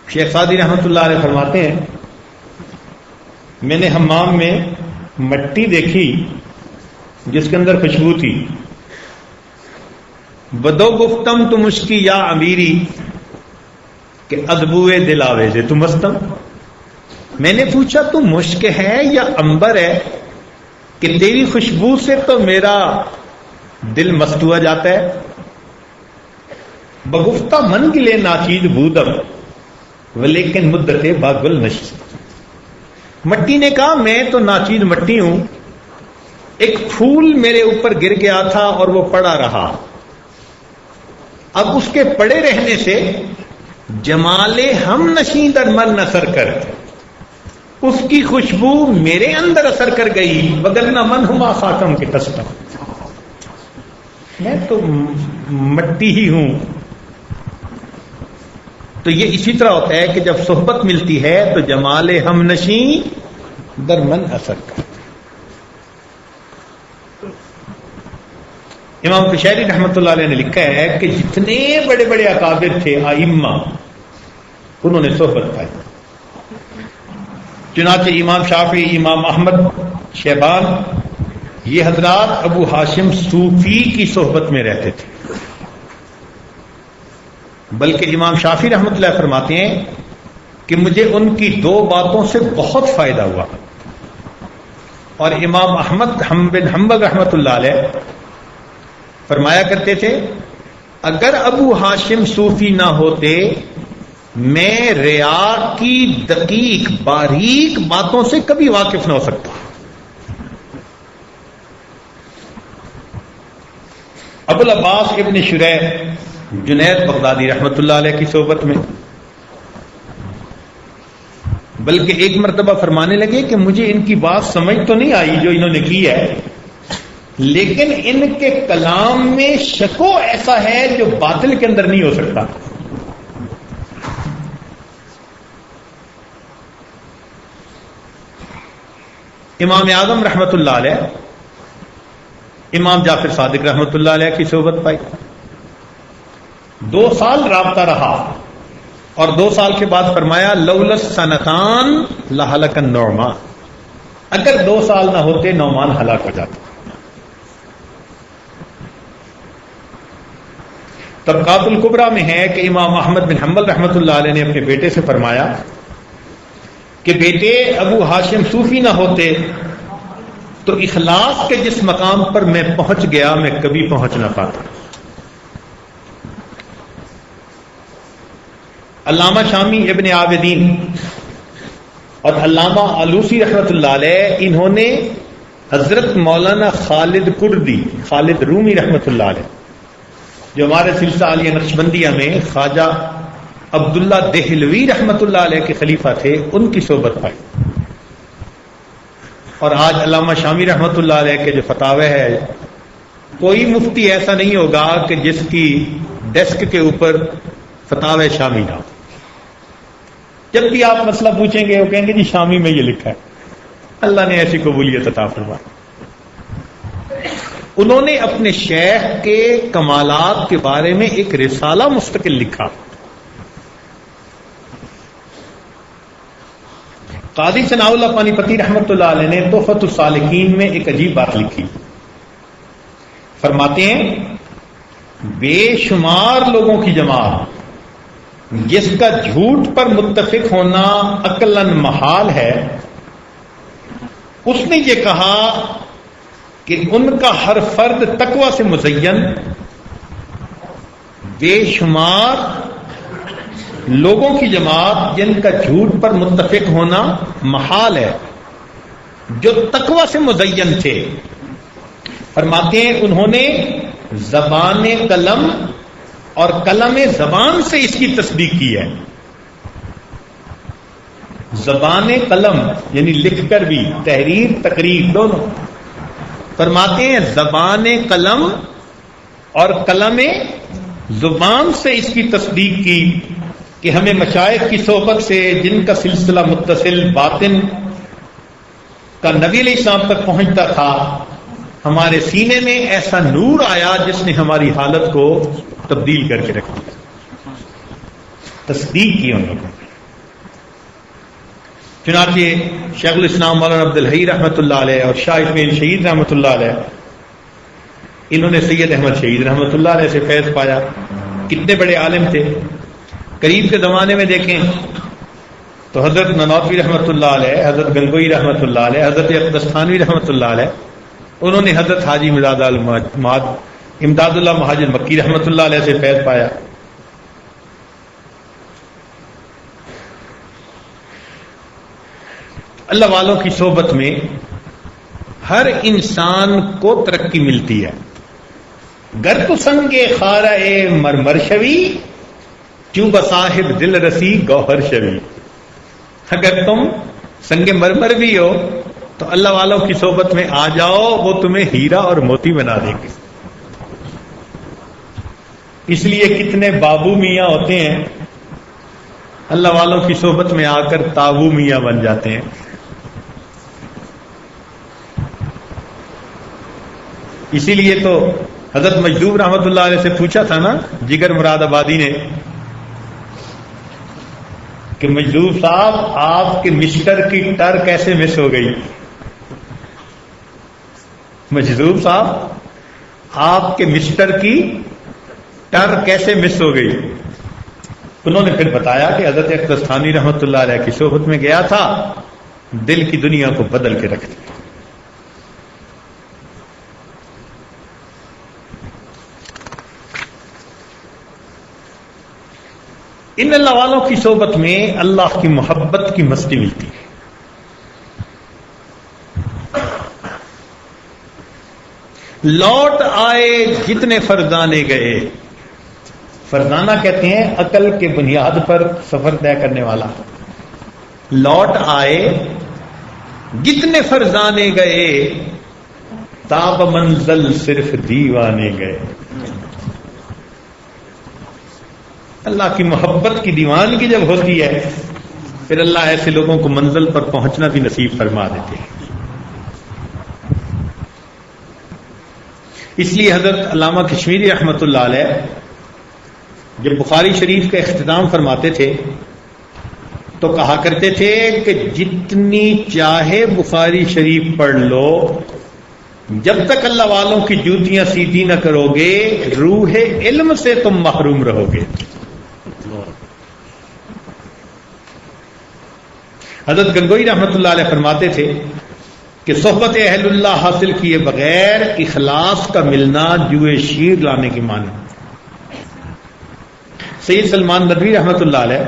شیخ سعدی رحمۃ اللہ علیہ فرماتے ہیں میں نے حمام میں مٹی دیکھی جس کے اندر خوشبو تھی، بدو گفتم تو مشکی یا امیری کہ ادبوئے دل آویز تو مستم۔ میں نے پوچھا تو مشک ہے یا عنبر ہے کہ تیری خوشبو سے تو میرا دل مست ہوا جاتا ہے۔ بگفتہ من گلے ناچیز بودم ولیکن مدت باگل نشست۔ مٹی نے کہا میں تو ناچیز مٹی ہوں، ایک پھول میرے اوپر گر گیا تھا اور وہ پڑا رہا، اب اس کے پڑے رہنے سے جمال ہم نشین در من اثر کر، اس کی خوشبو میرے اندر اثر کر گئی، وگرنہ من ہما خاتم کے تسلم، میں تو مٹی ہی ہوں۔ تو یہ اسی طرح ہوتا ہے کہ جب صحبت ملتی ہے تو جمال ہم نشین در من اثر کر۔ امام قشیری رحمۃ اللہ علیہ نے لکھا ہے کہ جتنے بڑے بڑے اکابر تھے ائمہ، انہوں نے صحبت پائی۔ چنانچہ امام شافعی، امام احمد، شیبان، یہ حضرات ابو ہاشم صوفی کی صحبت میں رہتے تھے۔ بلکہ امام شافعی رحمۃ اللہ فرماتے ہیں کہ مجھے ان کی دو باتوں سے بہت فائدہ ہوا، اور امام احمد بن حنبل رحمۃ اللہ علیہ فرمایا کرتے تھے اگر ابو ہاشم صوفی نہ ہوتے میں ریا کی دقیق باریک باتوں سے کبھی واقف نہ ہو سکتا۔ ابو العباس ابن شریح جنید بغدادی رحمۃ اللہ علیہ کی صحبت میں، بلکہ ایک مرتبہ فرمانے لگے کہ مجھے ان کی بات سمجھ تو نہیں آئی جو انہوں نے کی ہے، لیکن ان کے کلام میں شکو ایسا ہے جو باطل کے اندر نہیں ہو سکتا۔ امام اعظم رحمۃ اللہ علیہ، امام جعفر صادق رحمۃ اللہ علیہ کی صحبت پائی، 2 سال رابطہ رہا، اور 2 سال کے بعد فرمایا لولا السنتان لہلک النعمان، اگر 2 سال نہ ہوتے نعمان ہلاک ہو جاتا۔ طبقات الکبریٰ میں ہے کہ امام احمد بن حنبل رحمۃ اللہ علیہ نے اپنے بیٹے سے فرمایا کہ بیٹے ابو ہاشم صوفی نہ ہوتے تو اخلاص کے جس مقام پر میں پہنچ گیا میں کبھی پہنچ نہ پاتا۔ علامہ شامی ابن عابدین اور علامہ آلوسی رحمۃ اللہ علیہ انہوں نے حضرت مولانا خالد کردی، خالد رومی رحمۃ اللہ علیہ جو ہمارے سلسلہ عالیہ نقشبندیہ میں خواجہ عبداللہ دہلوی رحمۃ اللہ علیہ کے خلیفہ تھے، ان کی صحبت پائی۔ اور آج علامہ شامی رحمۃ اللہ علیہ کے جو فتاوی ہے، کوئی مفتی ایسا نہیں ہوگا کہ جس کی ڈیسک کے اوپر فتاوی شامی نہ ہو۔ جب بھی آپ مسئلہ پوچھیں گے وہ کہیں گے جی شامی میں یہ لکھا ہے۔ اللہ نے ایسی قبولیت عطا فرمائی۔ انہوں نے اپنے شیخ کے کمالات کے بارے میں ایک رسالہ مستقل لکھا۔ قاضی ثناء اللہ پانی پتی رحمۃ اللہ علیہ نے تحفۃ السالکین میں ایک عجیب بات لکھی۔ فرماتے ہیں بے شمار لوگوں کی جماعت جس کا جھوٹ پر متفق ہونا عقلاً محال ہے، اس نے یہ کہا کہ ان کا ہر فرد تقوی سے مزین، بے شمار لوگوں کی جماعت جن کا جھوٹ پر متفق ہونا محال ہے، جو تقوی سے مزین تھے. فرماتے ہیں انہوں نے زبان قلم اور قلم زبان سے اس کی تصدیق کی ہے. زبان قلم یعنی لکھ کر بھی، تحریر تقریر دونوں. فرماتے ہیں زبان قلم اور قلم زبان سے اس کی تصدیق کی کہ ہمیں مشائخ کی صحبت سے، جن کا سلسلہ متصل باطن کا نبی علیہ السلام تک پہنچتا تھا، ہمارے سینے میں ایسا نور آیا جس نے ہماری حالت کو تبدیل کر کے رکھ دیا. تصدیق کی ان لوگوں نے. چنانچہ شیخ الاسلام مولانا عبد الحی رحمۃ اللہ علیہ اور شاہ اسماعیل شہید رحمۃ اللہ علیہ، انہوں نے سید احمد شہید رحمۃ اللہ علیہ سے فیض پایا. کتنے بڑے عالم تھے. قریب کے زمانے میں دیکھیں تو حضرت نانوتوی رحمۃ اللہ علیہ، حضرت گنگوئی رحمۃ اللہ علیہ، حضرت اقدس تھانوی رحمۃ اللہ علیہ، انہوں نے حضرت حاجی امداد اللہ مہاجر مکی رحمۃ اللہ علیہ سے فیض پایا. اللہ والوں کی صحبت میں ہر انسان کو ترقی ملتی ہے. گر تو سنگے خارہ مرمر شوی، چوب صاحب دل رسی گوہر شوی. اگر تم سنگ مرمر بھی ہو تو اللہ والوں کی صحبت میں آ جاؤ، وہ تمہیں ہیرا اور موتی بنا دیں گے. اس لیے کتنے بابو میاں ہوتے ہیں اللہ والوں کی صحبت میں آ کر تابو میاں بن جاتے ہیں. اسی لیے تو حضرت مجذوب رحمۃ اللہ علیہ سے پوچھا تھا نا جگر مراد آبادی نے کہ مجذوب صاحب آپ کے مسٹر کی ٹر کیسے مس ہو گئی؟ مجذوب صاحب آپ کے مسٹر کی ٹر کیسے مس ہو گئی؟ انہوں نے پھر بتایا کہ حضرت اقدس تھانوی رحمۃ اللہ علیہ کی صحبت میں گیا تھا، دل کی دنیا کو بدل کے رکھ دیا. ان اللہ والوں کی صحبت میں اللہ کی محبت کی مستی ملتی ہے. لوٹ آئے جتنے فرزانے گئے. فرزانہ کہتے ہیں عقل کے بنیاد پر سفر طے کرنے والا. لوٹ آئے جتنے فرزانے گئے، تاب منزل صرف دیوانے گئے. اللہ کی محبت کی دیوانگی جب ہوتی ہے پھر اللہ ایسے لوگوں کو منزل پر پہنچنا بھی نصیب فرما دیتے ہیں. اس لیے حضرت علامہ کشمیری رحمۃ اللہ علیہ جب بخاری شریف کا اختتام فرماتے تھے تو کہا کرتے تھے کہ جتنی چاہے بخاری شریف پڑھ لو، جب تک اللہ والوں کی جوتیاں سیدھی نہ کرو گے، روح علم سے تم محروم رہو گے. حضرت گنگوئی رحمۃ اللہ علیہ فرماتے تھے کہ صحبت اہل اللہ حاصل کیے بغیر اخلاص کا ملنا جوئے شیر لانے کی معنی. سید سلمان ندوی رحمۃ اللہ علیہ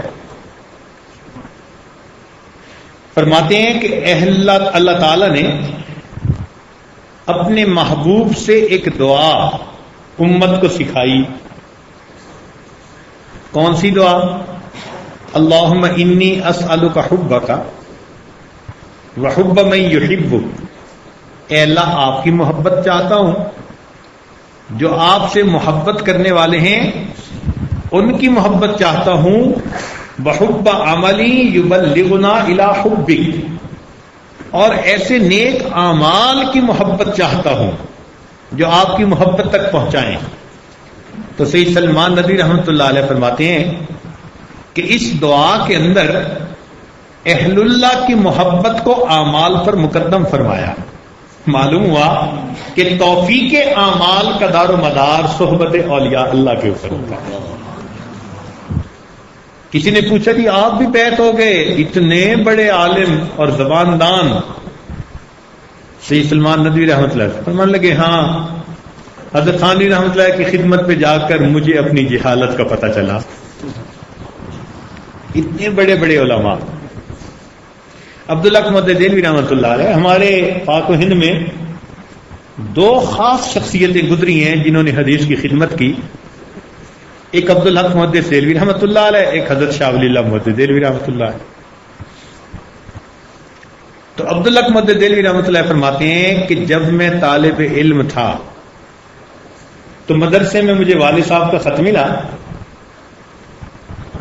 فرماتے ہیں کہ اہل اللہ تعالی نے اپنے محبوب سے ایک دعا امت کو سکھائی. کون سی دعا؟ اللہم انی اسألک حبک وحب من یحبک. اے اللہ آپ کی محبت چاہتا ہوں، جو آپ سے محبت کرنے والے ہیں ان کی محبت چاہتا ہوں. وحب عملی یبلغنا الی حبک، اور ایسے نیک اعمال کی محبت چاہتا ہوں جو آپ کی محبت تک پہنچائیں. تو سید سلمان ندوی رحمۃ اللہ علیہ فرماتے ہیں کہ اس دعا کے اندر اہل اللہ کی محبت کو اعمال پر مقدم فرمایا. معلوم ہوا کہ توفیق اعمال کا دار و مدار صحبت اولیاء اللہ کے اوپر ہوتا ہے. کسی نے پوچھا کہ آپ بھی بیعت ہو گئے، اتنے بڑے عالم اور زباندان سید سلمان ندوی رحمۃ اللہ علیہ فرمانے لگے ہاں حضرت تھانوی رحمۃ اللہ کی خدمت پہ جا کر مجھے اپنی جہالت کا پتہ چلا. اتنے بڑے بڑے علماء. عبداللہ احمد دہلوی رحمۃ اللہ علیہ ہمارے پاک و ہند میں دو خاص شخصیتیں گزری ہیں جنہوں نے حدیث کی خدمت کی. ایک عبداللہ محدث دہلوی رحمۃ اللہ علیہ, ایک حضرت شاہ ولی اللہ محدث دہلوی رحمۃ اللہ علیہ. تو عبداللہ محدث دہلوی رحمۃ اللہ فرماتے ہیں کہ جب میں طالب علم تھا تو مدرسے میں مجھے والد صاحب کا خط ملا.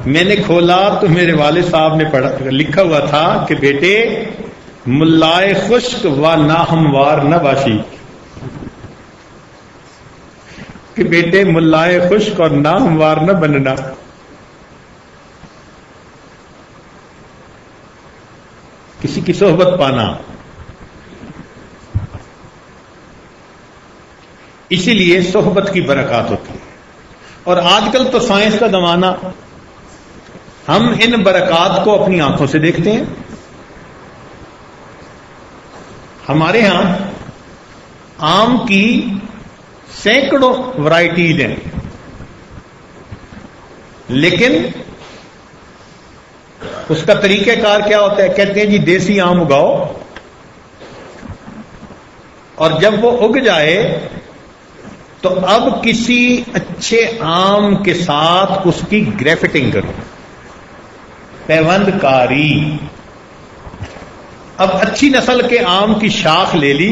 میں نے کھولا تو میرے والد صاحب نے لکھا ہوا تھا کہ بیٹے ملائے خشک و ناہموار نہ باشی, کہ بیٹے ملائے خشک اور ناہموار نہ بننا. کسی کی صحبت پانا. اسی لیے صحبت کی برکات ہوتی ہے. اور آج کل تو سائنس کا زمانہ, ہم ان برکات کو اپنی آنکھوں سے دیکھتے ہیں. ہمارے ہاں آم کی سینکڑوں ورائٹیز ہیں, لیکن اس کا طریقہ کار کیا ہوتا ہے؟ کہتے ہیں جی دیسی آم اگاؤ, اور جب وہ اگ جائے تو اب کسی اچھے آم کے ساتھ اس کی گریفٹنگ کرو, پیوند کاری. اب اچھی نسل کے آم کی شاخ لے لی,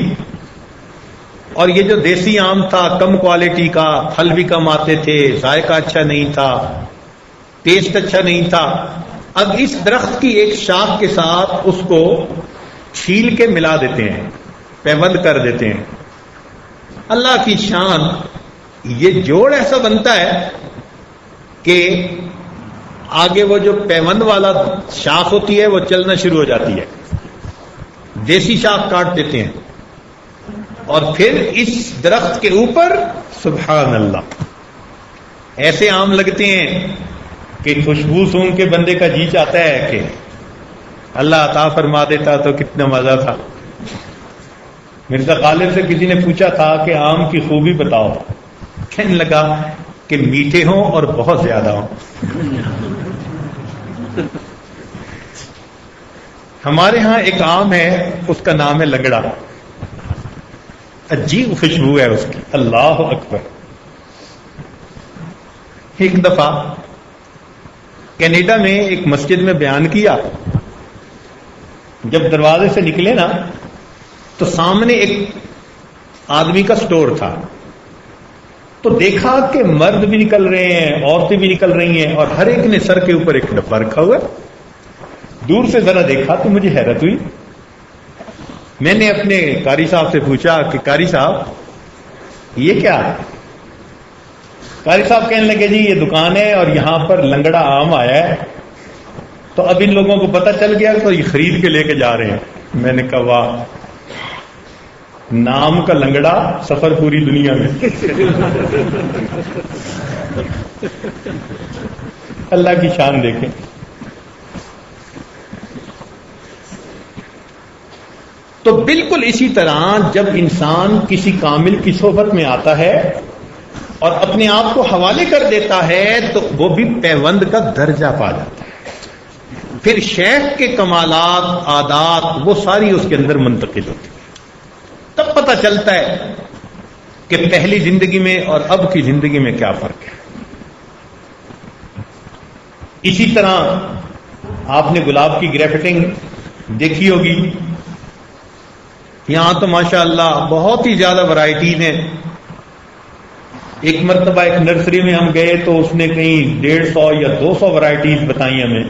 اور یہ جو دیسی آم تھا کم کوالٹی کا, پھل بھی کم آتے تھے, ذائقہ اچھا نہیں تھا, ٹیسٹ اچھا نہیں تھا, اب اس درخت کی ایک شاخ کے ساتھ اس کو چھیل کے ملا دیتے ہیں, پیوند کر دیتے ہیں. اللہ کی شان, یہ جوڑ ایسا بنتا ہے کہ آگے وہ جو پیوند والا شاخ ہوتی ہے وہ چلنا شروع ہو جاتی ہے, دیسی شاخ کاٹ دیتے ہیں, اور پھر اس درخت کے اوپر سبحان اللہ ایسے آم لگتے ہیں کہ خوشبو سونگ کے بندے کا جی چاہتا ہے کہ اللہ عطا فرما دیتا تو کتنا مزہ تھا. مرزا غالب سے کسی نے پوچھا تھا کہ آم کی خوبی بتاؤ, کہنے لگا کہ میٹھے ہوں اور بہت زیادہ ہوں. ہمارے ہاں ایک آم ہے, اس کا نام ہے لنگڑا. عجیب خوشبو ہے اس کی, اللہ اکبر. ایک دفعہ کینیڈا میں ایک مسجد میں بیان کیا, جب دروازے سے نکلے نا تو سامنے ایک آدمی کا سٹور تھا, تو دیکھا کہ مرد بھی نکل رہے ہیں, عورتیں بھی نکل رہی ہیں, اور ہر ایک نے سر کے اوپر ایک ڈبہ رکھا ہوا ہے. دور سے ذرا دیکھا تو مجھے حیرت ہوئی. میں نے اپنے قاری صاحب سے پوچھا کہ قاری صاحب یہ کیا ہے؟ قاری صاحب کہنے لگے جی یہ دکان ہے اور یہاں پر لنگڑا آم آیا ہے, تو اب ان لوگوں کو پتہ چل گیا تو یہ خرید کے لے کے جا رہے ہیں. میں نے کہا واہ, نام کا لنگڑا, سفر پوری دنیا میں. اللہ کی شان دیکھیں. تو بالکل اسی طرح جب انسان کسی کامل کی صحبت میں آتا ہے اور اپنے آپ کو حوالے کر دیتا ہے تو وہ بھی پیوند کا درجہ پا جاتا ہے. پھر شیخ کے کمالات, عادات, وہ ساری اس کے اندر منتقل ہوتی ہے. تب پتہ چلتا ہے کہ پہلی زندگی میں اور اب کی زندگی میں کیا فرق ہے. اسی طرح آپ نے گلاب کی گریفٹنگ دیکھی ہوگی. یہاں تو ماشاءاللہ بہت ہی زیادہ ورائٹیز ہیں. ایک مرتبہ ایک نرسری میں ہم گئے تو اس نے کہیں 150 یا 200 ورائٹیز بتائی ہمیں.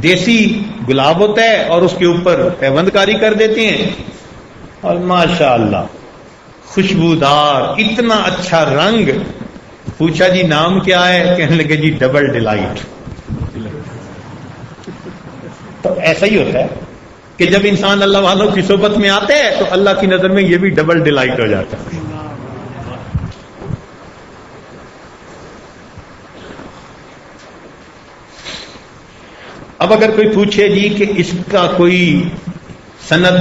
دیسی گلاب ہوتا ہے اور اس کے اوپر پیوند کاری کر دیتے ہیں, اور ماشاءاللہ خوشبودار, اتنا اچھا رنگ. پوچھا جی نام کیا ہے؟ کہنے لگے جی ڈبل ڈیلائٹ. تو ایسا ہی ہوتا ہے کہ جب انسان اللہ والوں کی صحبت میں آتا ہے تو اللہ کی نظر میں یہ بھی ڈبل ڈیلائٹ ہو جاتا ہے. اب اگر کوئی پوچھے جی کہ اس کا کوئی سند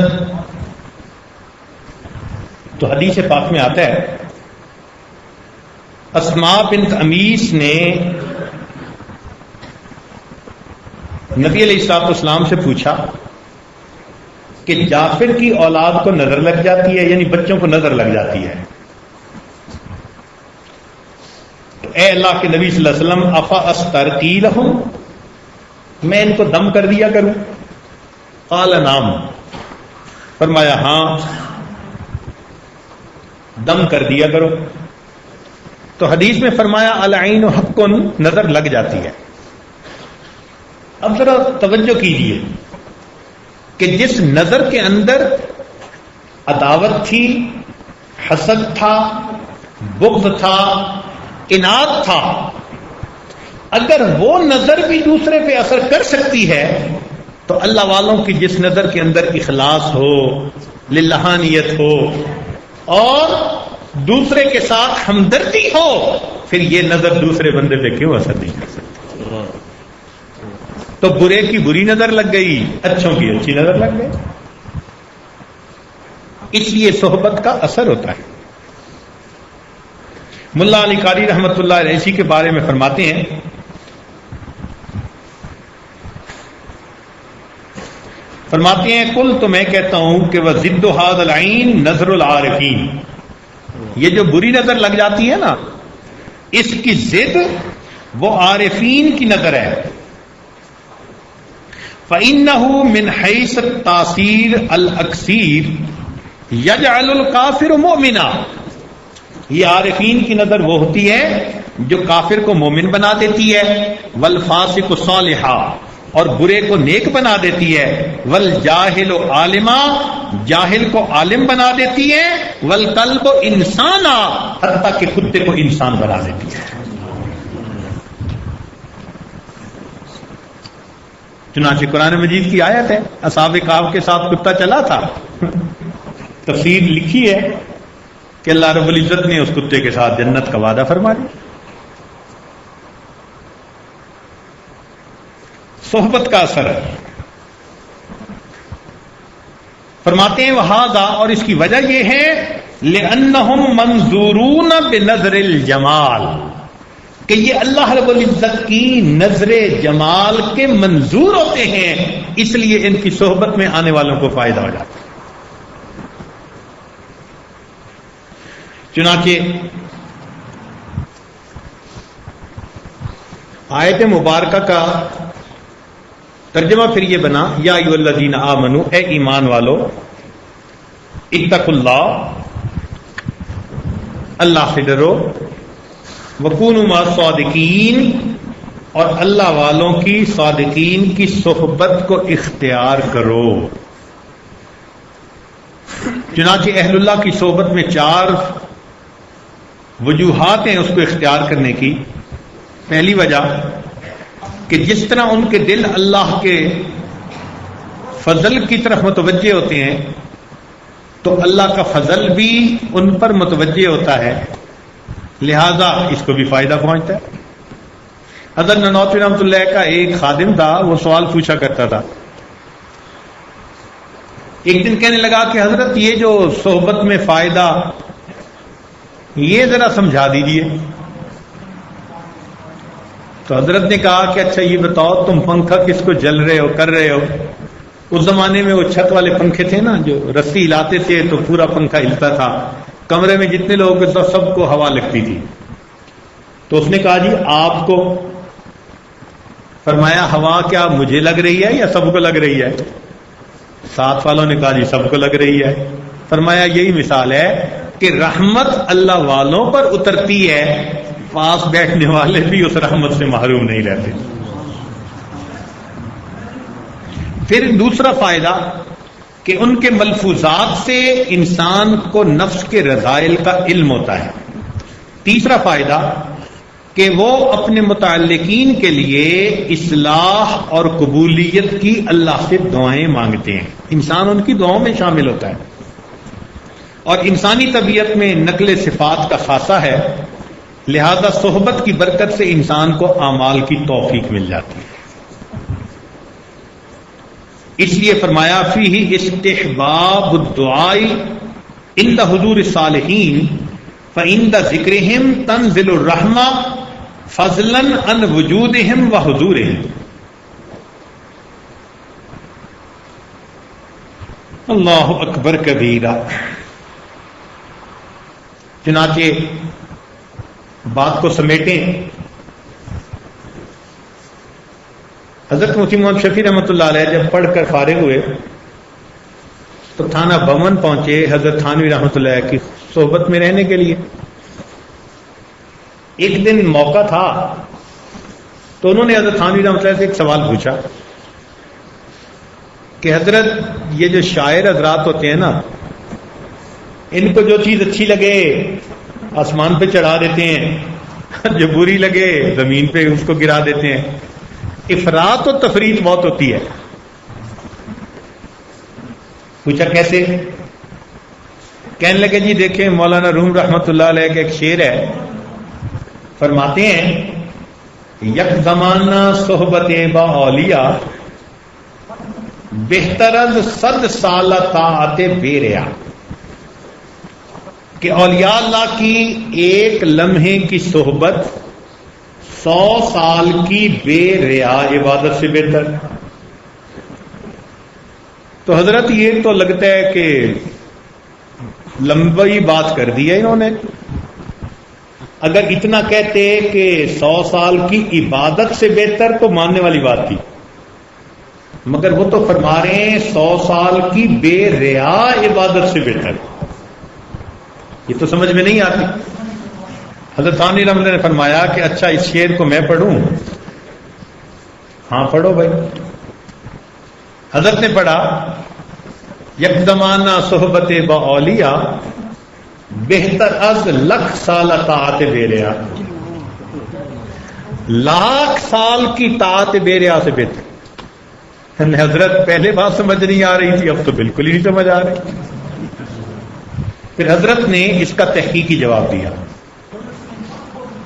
تو حدیث پاک میں آتا ہے، اسماء بنت امیس نے نبی علیہ الصلوۃ والسلام سے پوچھا کہ جعفر کی اولاد کو نظر لگ جاتی ہے، یعنی بچوں کو نظر لگ جاتی ہے، تو اے اللہ کے نبی صلی اللہ علیہ وسلم افا استرقی لہم، میں ان کو دم کر دیا کروں؟ قال نعم، فرمایا ہاں دم کر دیا کرو۔ تو حدیث میں فرمایا العین حق، نظر لگ جاتی ہے۔ اب ذرا توجہ کیجیے کہ جس نظر کے اندر عداوت تھی، حسد تھا، بغض تھا، عناد تھا، اگر وہ نظر بھی دوسرے پہ اثر کر سکتی ہے تو اللہ والوں کی جس نظر کے اندر اخلاص ہو، للہانیت ہو اور دوسرے کے ساتھ ہمدردی ہو، پھر یہ نظر دوسرے بندے پہ کیوں اثر نہیں کر سکتی؟ تو برے کی بری نظر لگ گئی، اچھوں کی اچھی نظر لگ گئی۔ اس لیے صحبت کا اثر ہوتا ہے۔ ملا علی قاری رحمۃ اللہ علیہ اسی کے بارے میں فرماتے ہیں، کل تو میں کہتا ہوں کہ وہ ضد ھذا العین نظر العارفین، یہ جو بری نظر لگ جاتی ہے نا، اس کی ضد وہ عارفین کی نظر ہے۔ فإنه من حیث التاثیر الاکثیر یجعل الکافر مؤمنا، یہ عارفین کی نظر وہ ہوتی ہے جو کافر کو مومن بنا دیتی ہے، والفاسق صالحا، اور برے کو نیک بنا دیتی ہے، والجاہل عالما، جاہل کو عالم بنا دیتی ہے، والکلب انسانا، حتیٰ کہ کتے کو انسان بنا دیتی ہے۔ چنانچہ قرآن مجید کی آیت ہے، اصحاب کہف کے ساتھ کتا چلا تھا، تفسیر لکھی ہے کہ اللہ رب العزت نے اس کتے کے ساتھ جنت کا وعدہ فرما دیا۔ صحبت کا اثر ہے۔ فرماتے ہیں وہذا، اور اس کی وجہ یہ ہے لأنہم منظورون بنظر الجمال، کہ یہ اللہ رب العزت کی نظر جمال کے منظور ہوتے ہیں، اس لیے ان کی صحبت میں آنے والوں کو فائدہ ہو جاتا ہے۔ چنانچہ آیت مبارکہ کا ترجمہ پھر یہ بنا، یا ایھا الذین آمنوا، اے ایمان والو، اتقوا اللہ، اللہ سے ڈرو، وکونوا مع الصادقین، اور اللہ والوں کی صادقین کی صحبت کو اختیار کرو۔ چنانچہ اہل اللہ کی صحبت میں 4 وجوہات ہیں اس کو اختیار کرنے کی۔ پہلی وجہ کہ جس طرح ان کے دل اللہ کے فضل کی طرف متوجہ ہوتے ہیں تو اللہ کا فضل بھی ان پر متوجہ ہوتا ہے، لہذا اس کو بھی فائدہ پہنچتا ہے۔ حضرت نانوتوی رحمۃ اللہ کا ایک خادم تھا، وہ سوال پوچھا کرتا تھا۔ ایک دن کہنے لگا کہ حضرت یہ جو صحبت میں فائدہ، یہ ذرا سمجھا دیجئے۔ تو حضرت نے کہا کہ اچھا یہ بتاؤ تم پنکھا کس کو جل رہے ہو، کر رہے ہو؟ اس زمانے میں وہ چھت والے پنکھے تھے نا، جو رسی ہلاتے تھے تو پورا پنکھا ہلتا تھا، کمرے میں جتنے لوگ تھے سب کو ہوا لگتی تھی۔ تو اس نے کہا جی آپ کو؟ فرمایا ہوا کیا مجھے لگ رہی ہے یا سب کو لگ رہی ہے؟ ساتھ والوں نے کہا جی سب کو لگ رہی ہے۔ فرمایا یہی مثال ہے کہ رحمت اللہ والوں پر اترتی ہے، پاس بیٹھنے والے بھی اس رحمت سے محروم نہیں رہتے۔ پھر دوسرا فائدہ کہ ان کے ملفوظات سے انسان کو نفس کے رذائل کا علم ہوتا ہے۔ تیسرا فائدہ کہ وہ اپنے متعلقین کے لیے اصلاح اور قبولیت کی اللہ سے دعائیں مانگتے ہیں، انسان ان کی دعاؤں میں شامل ہوتا ہے۔ اور انسانی طبیعت میں نقل صفات کا خاصہ ہے، لہذا صحبت کی برکت سے انسان کو اعمال کی توفیق مل جاتی ہے۔ اس لیے فرمایا فیہ استحباب الدعاء عند حضور الصالحین فعند ذکرہم تنزل الرحمہ فضلا عن وجودہم وحضورہم. اللہ اکبر کبیرہ. چنانچہ بات کو سمیٹیں. حضرت مفتی محمد شفیع رحمۃ اللہ علیہ جب پڑھ کر فارغ ہوئے تو تھانہ بمن پہنچے حضرت تھانوی رحمۃ اللہ کی صحبت میں رہنے کے لیے. ایک دن موقع تھا تو انہوں نے حضرت تھانوی رحمۃ اللہ سے ایک سوال پوچھا کہ حضرت یہ جو شاعر حضرات ہوتے ہیں نا، ان کو جو چیز اچھی لگے آسمان پہ چڑھا دیتے ہیں، جو بری لگے زمین پہ اس کو گرا دیتے ہیں. افراط و تفریط بہت ہوتی ہے. پوچھا کیسے؟ کہنے لگے جی دیکھیں مولانا روم رحمۃ اللہ علیہ کا ایک شعر ہے، فرماتے ہیں یک زمانہ صحبت با اولیاء بہتر از 100 سالہ طاعت بے ریا. کہ اولیاء اللہ کی ایک لمحے کی صحبت 100 سال کی بے ریا عبادت سے بہتر. تو حضرت یہ تو لگتا ہے کہ لمبی بات کر دی ہے انہوں نے. اگر اتنا کہتے کہ 100 سال کی عبادت سے بہتر تو ماننے والی بات تھی، مگر وہ تو فرما رہے ہیں 100 سال کی بے ریا عبادت سے بہتر. یہ تو سمجھ میں نہیں آتی. حضرت ثانی رحمۃ اللہ نے فرمایا کہ اچھا اس شعر کو میں پڑھوں؟ ہاں پڑھو بھائی. حضرت نے پڑھا یک زمانہ صحبت با اولیاء بہتر از 1,00,000 سال طاعت بے ریا. 1,00,000 سال کی طاعت بے ریا سے بہتر. حضرت پہلے بات سمجھ نہیں آ رہی تھی، اب تو بالکل ہی نہیں سمجھ آ رہی. پھر حضرت نے اس کا تحقیقی جواب دیا.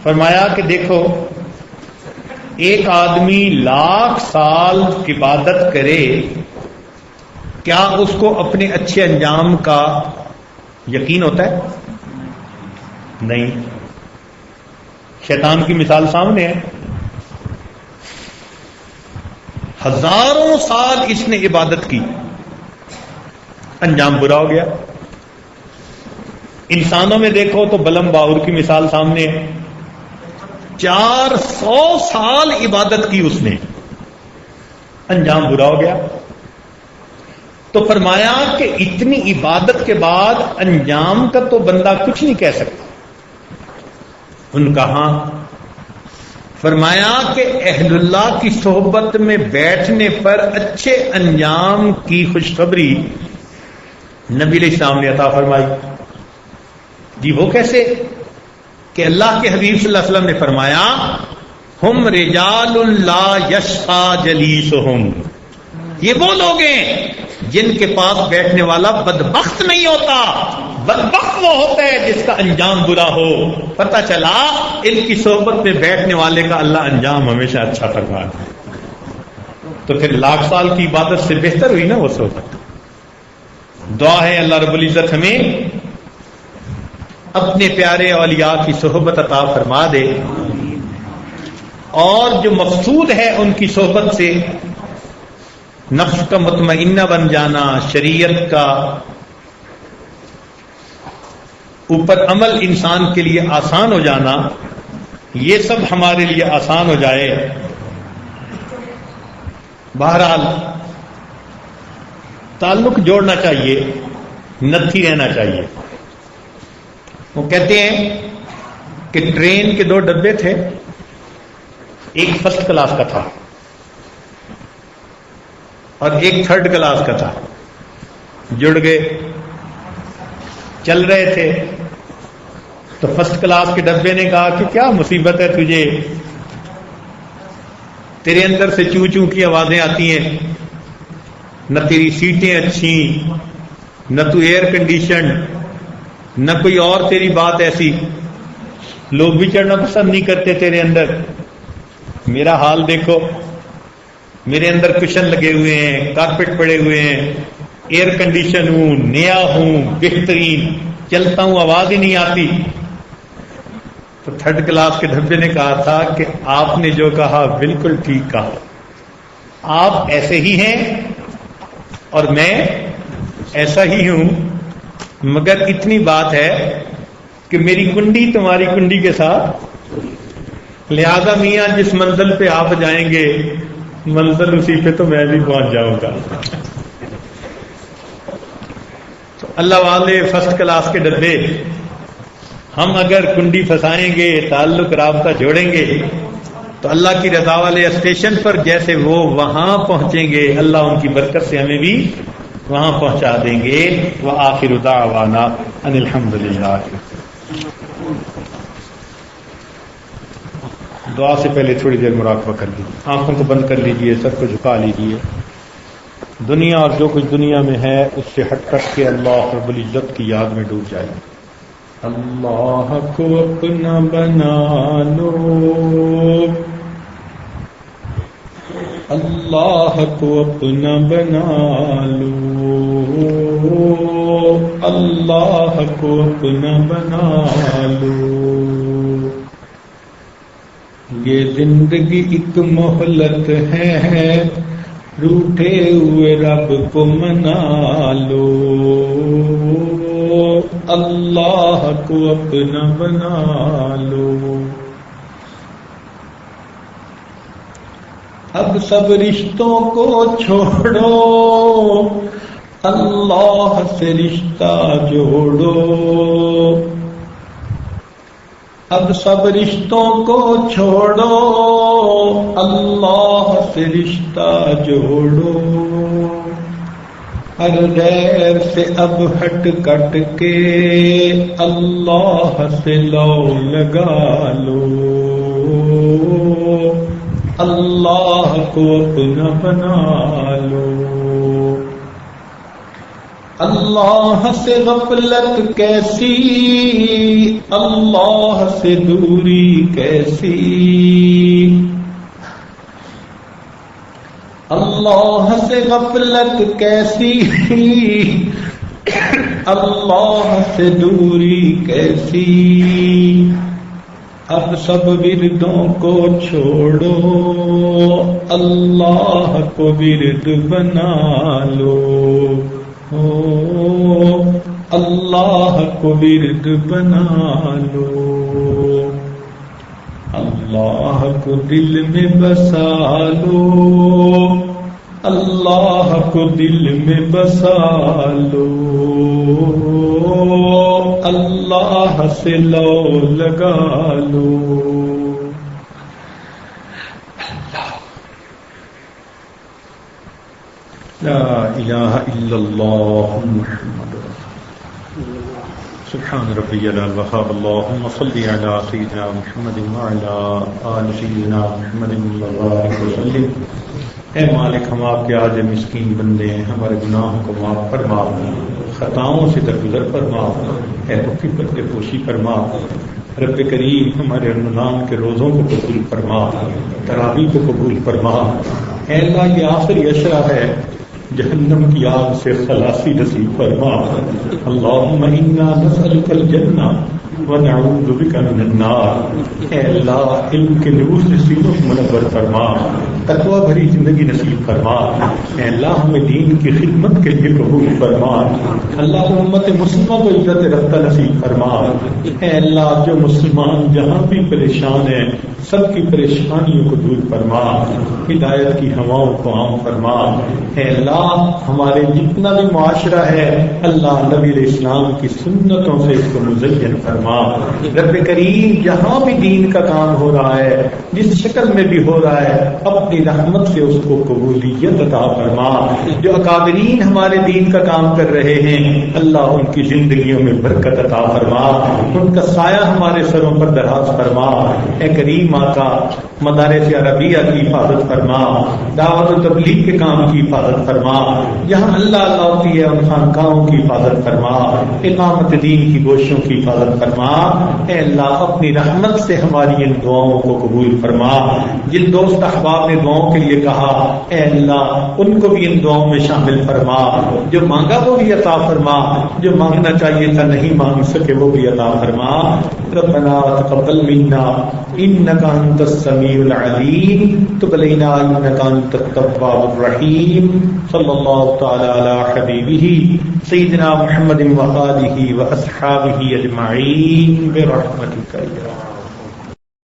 فرمایا کہ دیکھو ایک آدمی 1,00,000 سال کی عبادت کرے، کیا اس کو اپنے اچھے انجام کا یقین ہوتا ہے؟ نہیں. شیطان کی مثال سامنے ہے. ہزاروں سال اس نے عبادت کی، انجام برا ہو گیا. انسانوں میں دیکھو تو بلم باور کی مثال سامنے ہے. 400 سال عبادت کی اس نے، انجام برا ہو گیا. تو فرمایا کہ اتنی عبادت کے بعد انجام کا تو بندہ کچھ نہیں کہہ سکتا. ان کا ہاں. فرمایا کہ اہل اللہ کی صحبت میں بیٹھنے پر اچھے انجام کی خوشخبری نبی علیہ السلام نے عطا فرمائی. جی وہ کیسے؟ کہ اللہ کے حبیب صلی اللہ علیہ وسلم نے فرمایا ہم رجال لا یشقى جلیسہم. یہ وہ لوگ ہیں جن کے پاس بیٹھنے والا بدبخت نہیں ہوتا. بدبخت وہ ہوتا ہے جس کا انجام برا ہو. پتہ چلا ان کی صحبت میں بیٹھنے والے کا اللہ انجام ہمیشہ اچھا فرماتا ہے. تو پھر 1,00,000 سال کی عبادت سے بہتر ہوئی نا وہ صحبت. دعا ہے اللہ رب العزت ہمیں اپنے پیارے اولیاء کی صحبت عطا فرما دے، اور جو مقصود ہے ان کی صحبت سے نفس کا مطمئنہ بن جانا، شریعت کا اوپر عمل انسان کے لیے آسان ہو جانا، یہ سب ہمارے لیے آسان ہو جائے. بہرحال تعلق جوڑنا چاہیے، نتھی رہنا چاہیے. وہ کہتے ہیں کہ ٹرین کے 2 ڈبے تھے، ایک فرسٹ کلاس کا تھا اور ایک تھرڈ کلاس کا تھا. جڑ گئے، چل رہے تھے تو فرسٹ کلاس کے ڈبے نے کہا کہ کیا مصیبت ہے تجھے، تیرے اندر سے چوں چوں کی آوازیں آتی ہیں، نہ تیری سیٹیں اچھی، نہ تو ایئر کنڈیشن، نہ کوئی اور تیری بات ایسی، لوگ بھی چڑھنا پسند نہیں کرتے تیرے اندر. میرا حال دیکھو، میرے اندر کشن لگے ہوئے ہیں، کارپیٹ پڑے ہوئے ہیں، ایئر کنڈیشن ہوں، نیا ہوں، بہترین چلتا ہوں، آواز ہی نہیں آتی. تو تھرڈ کلاس کے ڈھبے نے کہا تھا کہ آپ نے جو کہا بالکل ٹھیک کہا، آپ ایسے ہی ہیں اور میں ایسا ہی ہوں، مگر اتنی بات ہے کہ میری کنڈی تمہاری کنڈی کے ساتھ، لہذا میاں جس منزل پہ آپ جائیں گے منزل اسی پہ تو میں بھی پہنچ جاؤں گا. تو اللہ والے فرسٹ کلاس کے ڈبے، ہم اگر کنڈی پھنسائیں گے، تعلق رابطہ جوڑیں گے تو اللہ کی رضا والے اسٹیشن پر جیسے وہ وہاں پہنچیں گے، اللہ ان کی برکت سے ہمیں بھی وہاں پہنچا دیں گے. وآخر دعوانا ان الحمدللہ. دعا سے پہلے تھوڑی دیر مراقبہ کر لیجیے، آنکھوں کو بند کر لیجیے، سر کو جھکا لیجیے. دنیا اور جو کچھ دنیا میں ہے اس سے ہٹ کر کے اللہ رب العزت کی یاد میں ڈوب جائیے. اللہ کو اپنا بنا لو، اللہ کو اپنا بنا لو، اللہ کو اپنا بنا لو. یہ زندگی ایک مہلت ہے، روٹھے ہوئے رب کو منا لو، اللہ کو اپنا بنا لو. اب سب رشتوں کو چھوڑو، اللہ سے رشتہ جوڑو. اب سب رشتوں کو چھوڑو، اللہ سے رشتہ جوڑو. ہر غیر سے اب ہٹ کٹ کے اللہ سے لو لگا لو، اللہ کو اپنا بنا لو. اللہ سے غفلت کیسی، اللہ سے دوری کیسی. اللہ سے غفلت کیسی، اللہ سے دوری کیسی. اب سب وردوں کو چھوڑو، اللہ کو ورد بنا لو، اللہ کو ورد بنا لو. اللہ کو دل میں بسا لو، اللہ کو دل میں بسا لو، اللہ سے لو لگا لو. لا الہ الا اللہ محمد سبحان ربی الوهاب. اللهم صل على سيدنا محمد وعلى آل سيدنا محمد وبارك وسلم. اے مالک، ہم آپ کے عاجز مسکین بندے ہیں، ہمارے گناہوں کو معاف فرما، خطاؤں سے درگزر فرما، اے رب کی پردے پوشی فرما. رب کریم ہمارے رمضان کے روزوں کو قبول فرما، تراویح کو قبول فرما. اے اللہ، یہ آخری عشرہ ہے، جہنم کی آگ سے خلاصی نصیب فرما. اللہم انا نسألک الجنہ ونعوذ بک من النار. اے اللہ، علم کے نور سے سینوں کو منور فرما، تقوی بھری زندگی نصیب فرما. اے اللہ، ہمیں دین کی خدمت کے لیے قبول فرما. اللہ، امت مسلمہ کو عزت رفتہ نصیب فرما. اے اللہ، جو مسلمان جہاں بھی پریشان ہیں سب کی پریشانیوں کو دور فرما، ہدایت کی ہواؤں کو عام فرما. اے اللہ، ہمارے جتنا بھی معاشرہ ہے اللہ نبی علیہ السلام کی سنتوں سے اس کو مزین فرما. رب کریم، جہاں بھی دین کا کام ہو رہا ہے، جس شکل میں بھی ہو رہا ہے، اپنی رحمت سے اس کو قبولیت عطا فرما. جو اکابرین ہمارے دین کا کام کر رہے ہیں اللہ ان کی زندگیوں میں برکت عطا فرما، ان کا سایہ ہمارے سروں پر دراز فرما. اے کریم آقا، مدارس عربیہ کی حفاظت فرما، دعوت و تبلیغ کے کام کی حفاظت فرما. جہاں اللہ ہوتی ہے ان خانقاہوں کی حفاظت فرما، اقامت دین کی گوشوں کی حفاظت فرما. فرما، اے اللہ اپنی رحمت سے ہماری ان دعاؤں کو قبول فرما۔ جن دوست احباب نے دعاؤں کے لیے کہا اے اللہ ان کو بھی ان دعاؤں میں شامل فرما، جو مانگا وہ بھی عطا فرما، جو مانگنا چاہیے تھا نہیں مانگ سکے وہ بھی عطا فرما۔ ربنا تقبل منا انك انت السميع العليم تب علينا انك انت التواب الرحيم صلى الله تعالى على حبيبه سيدنا محمد وآله وأصحابه أجمعين برحمتك يا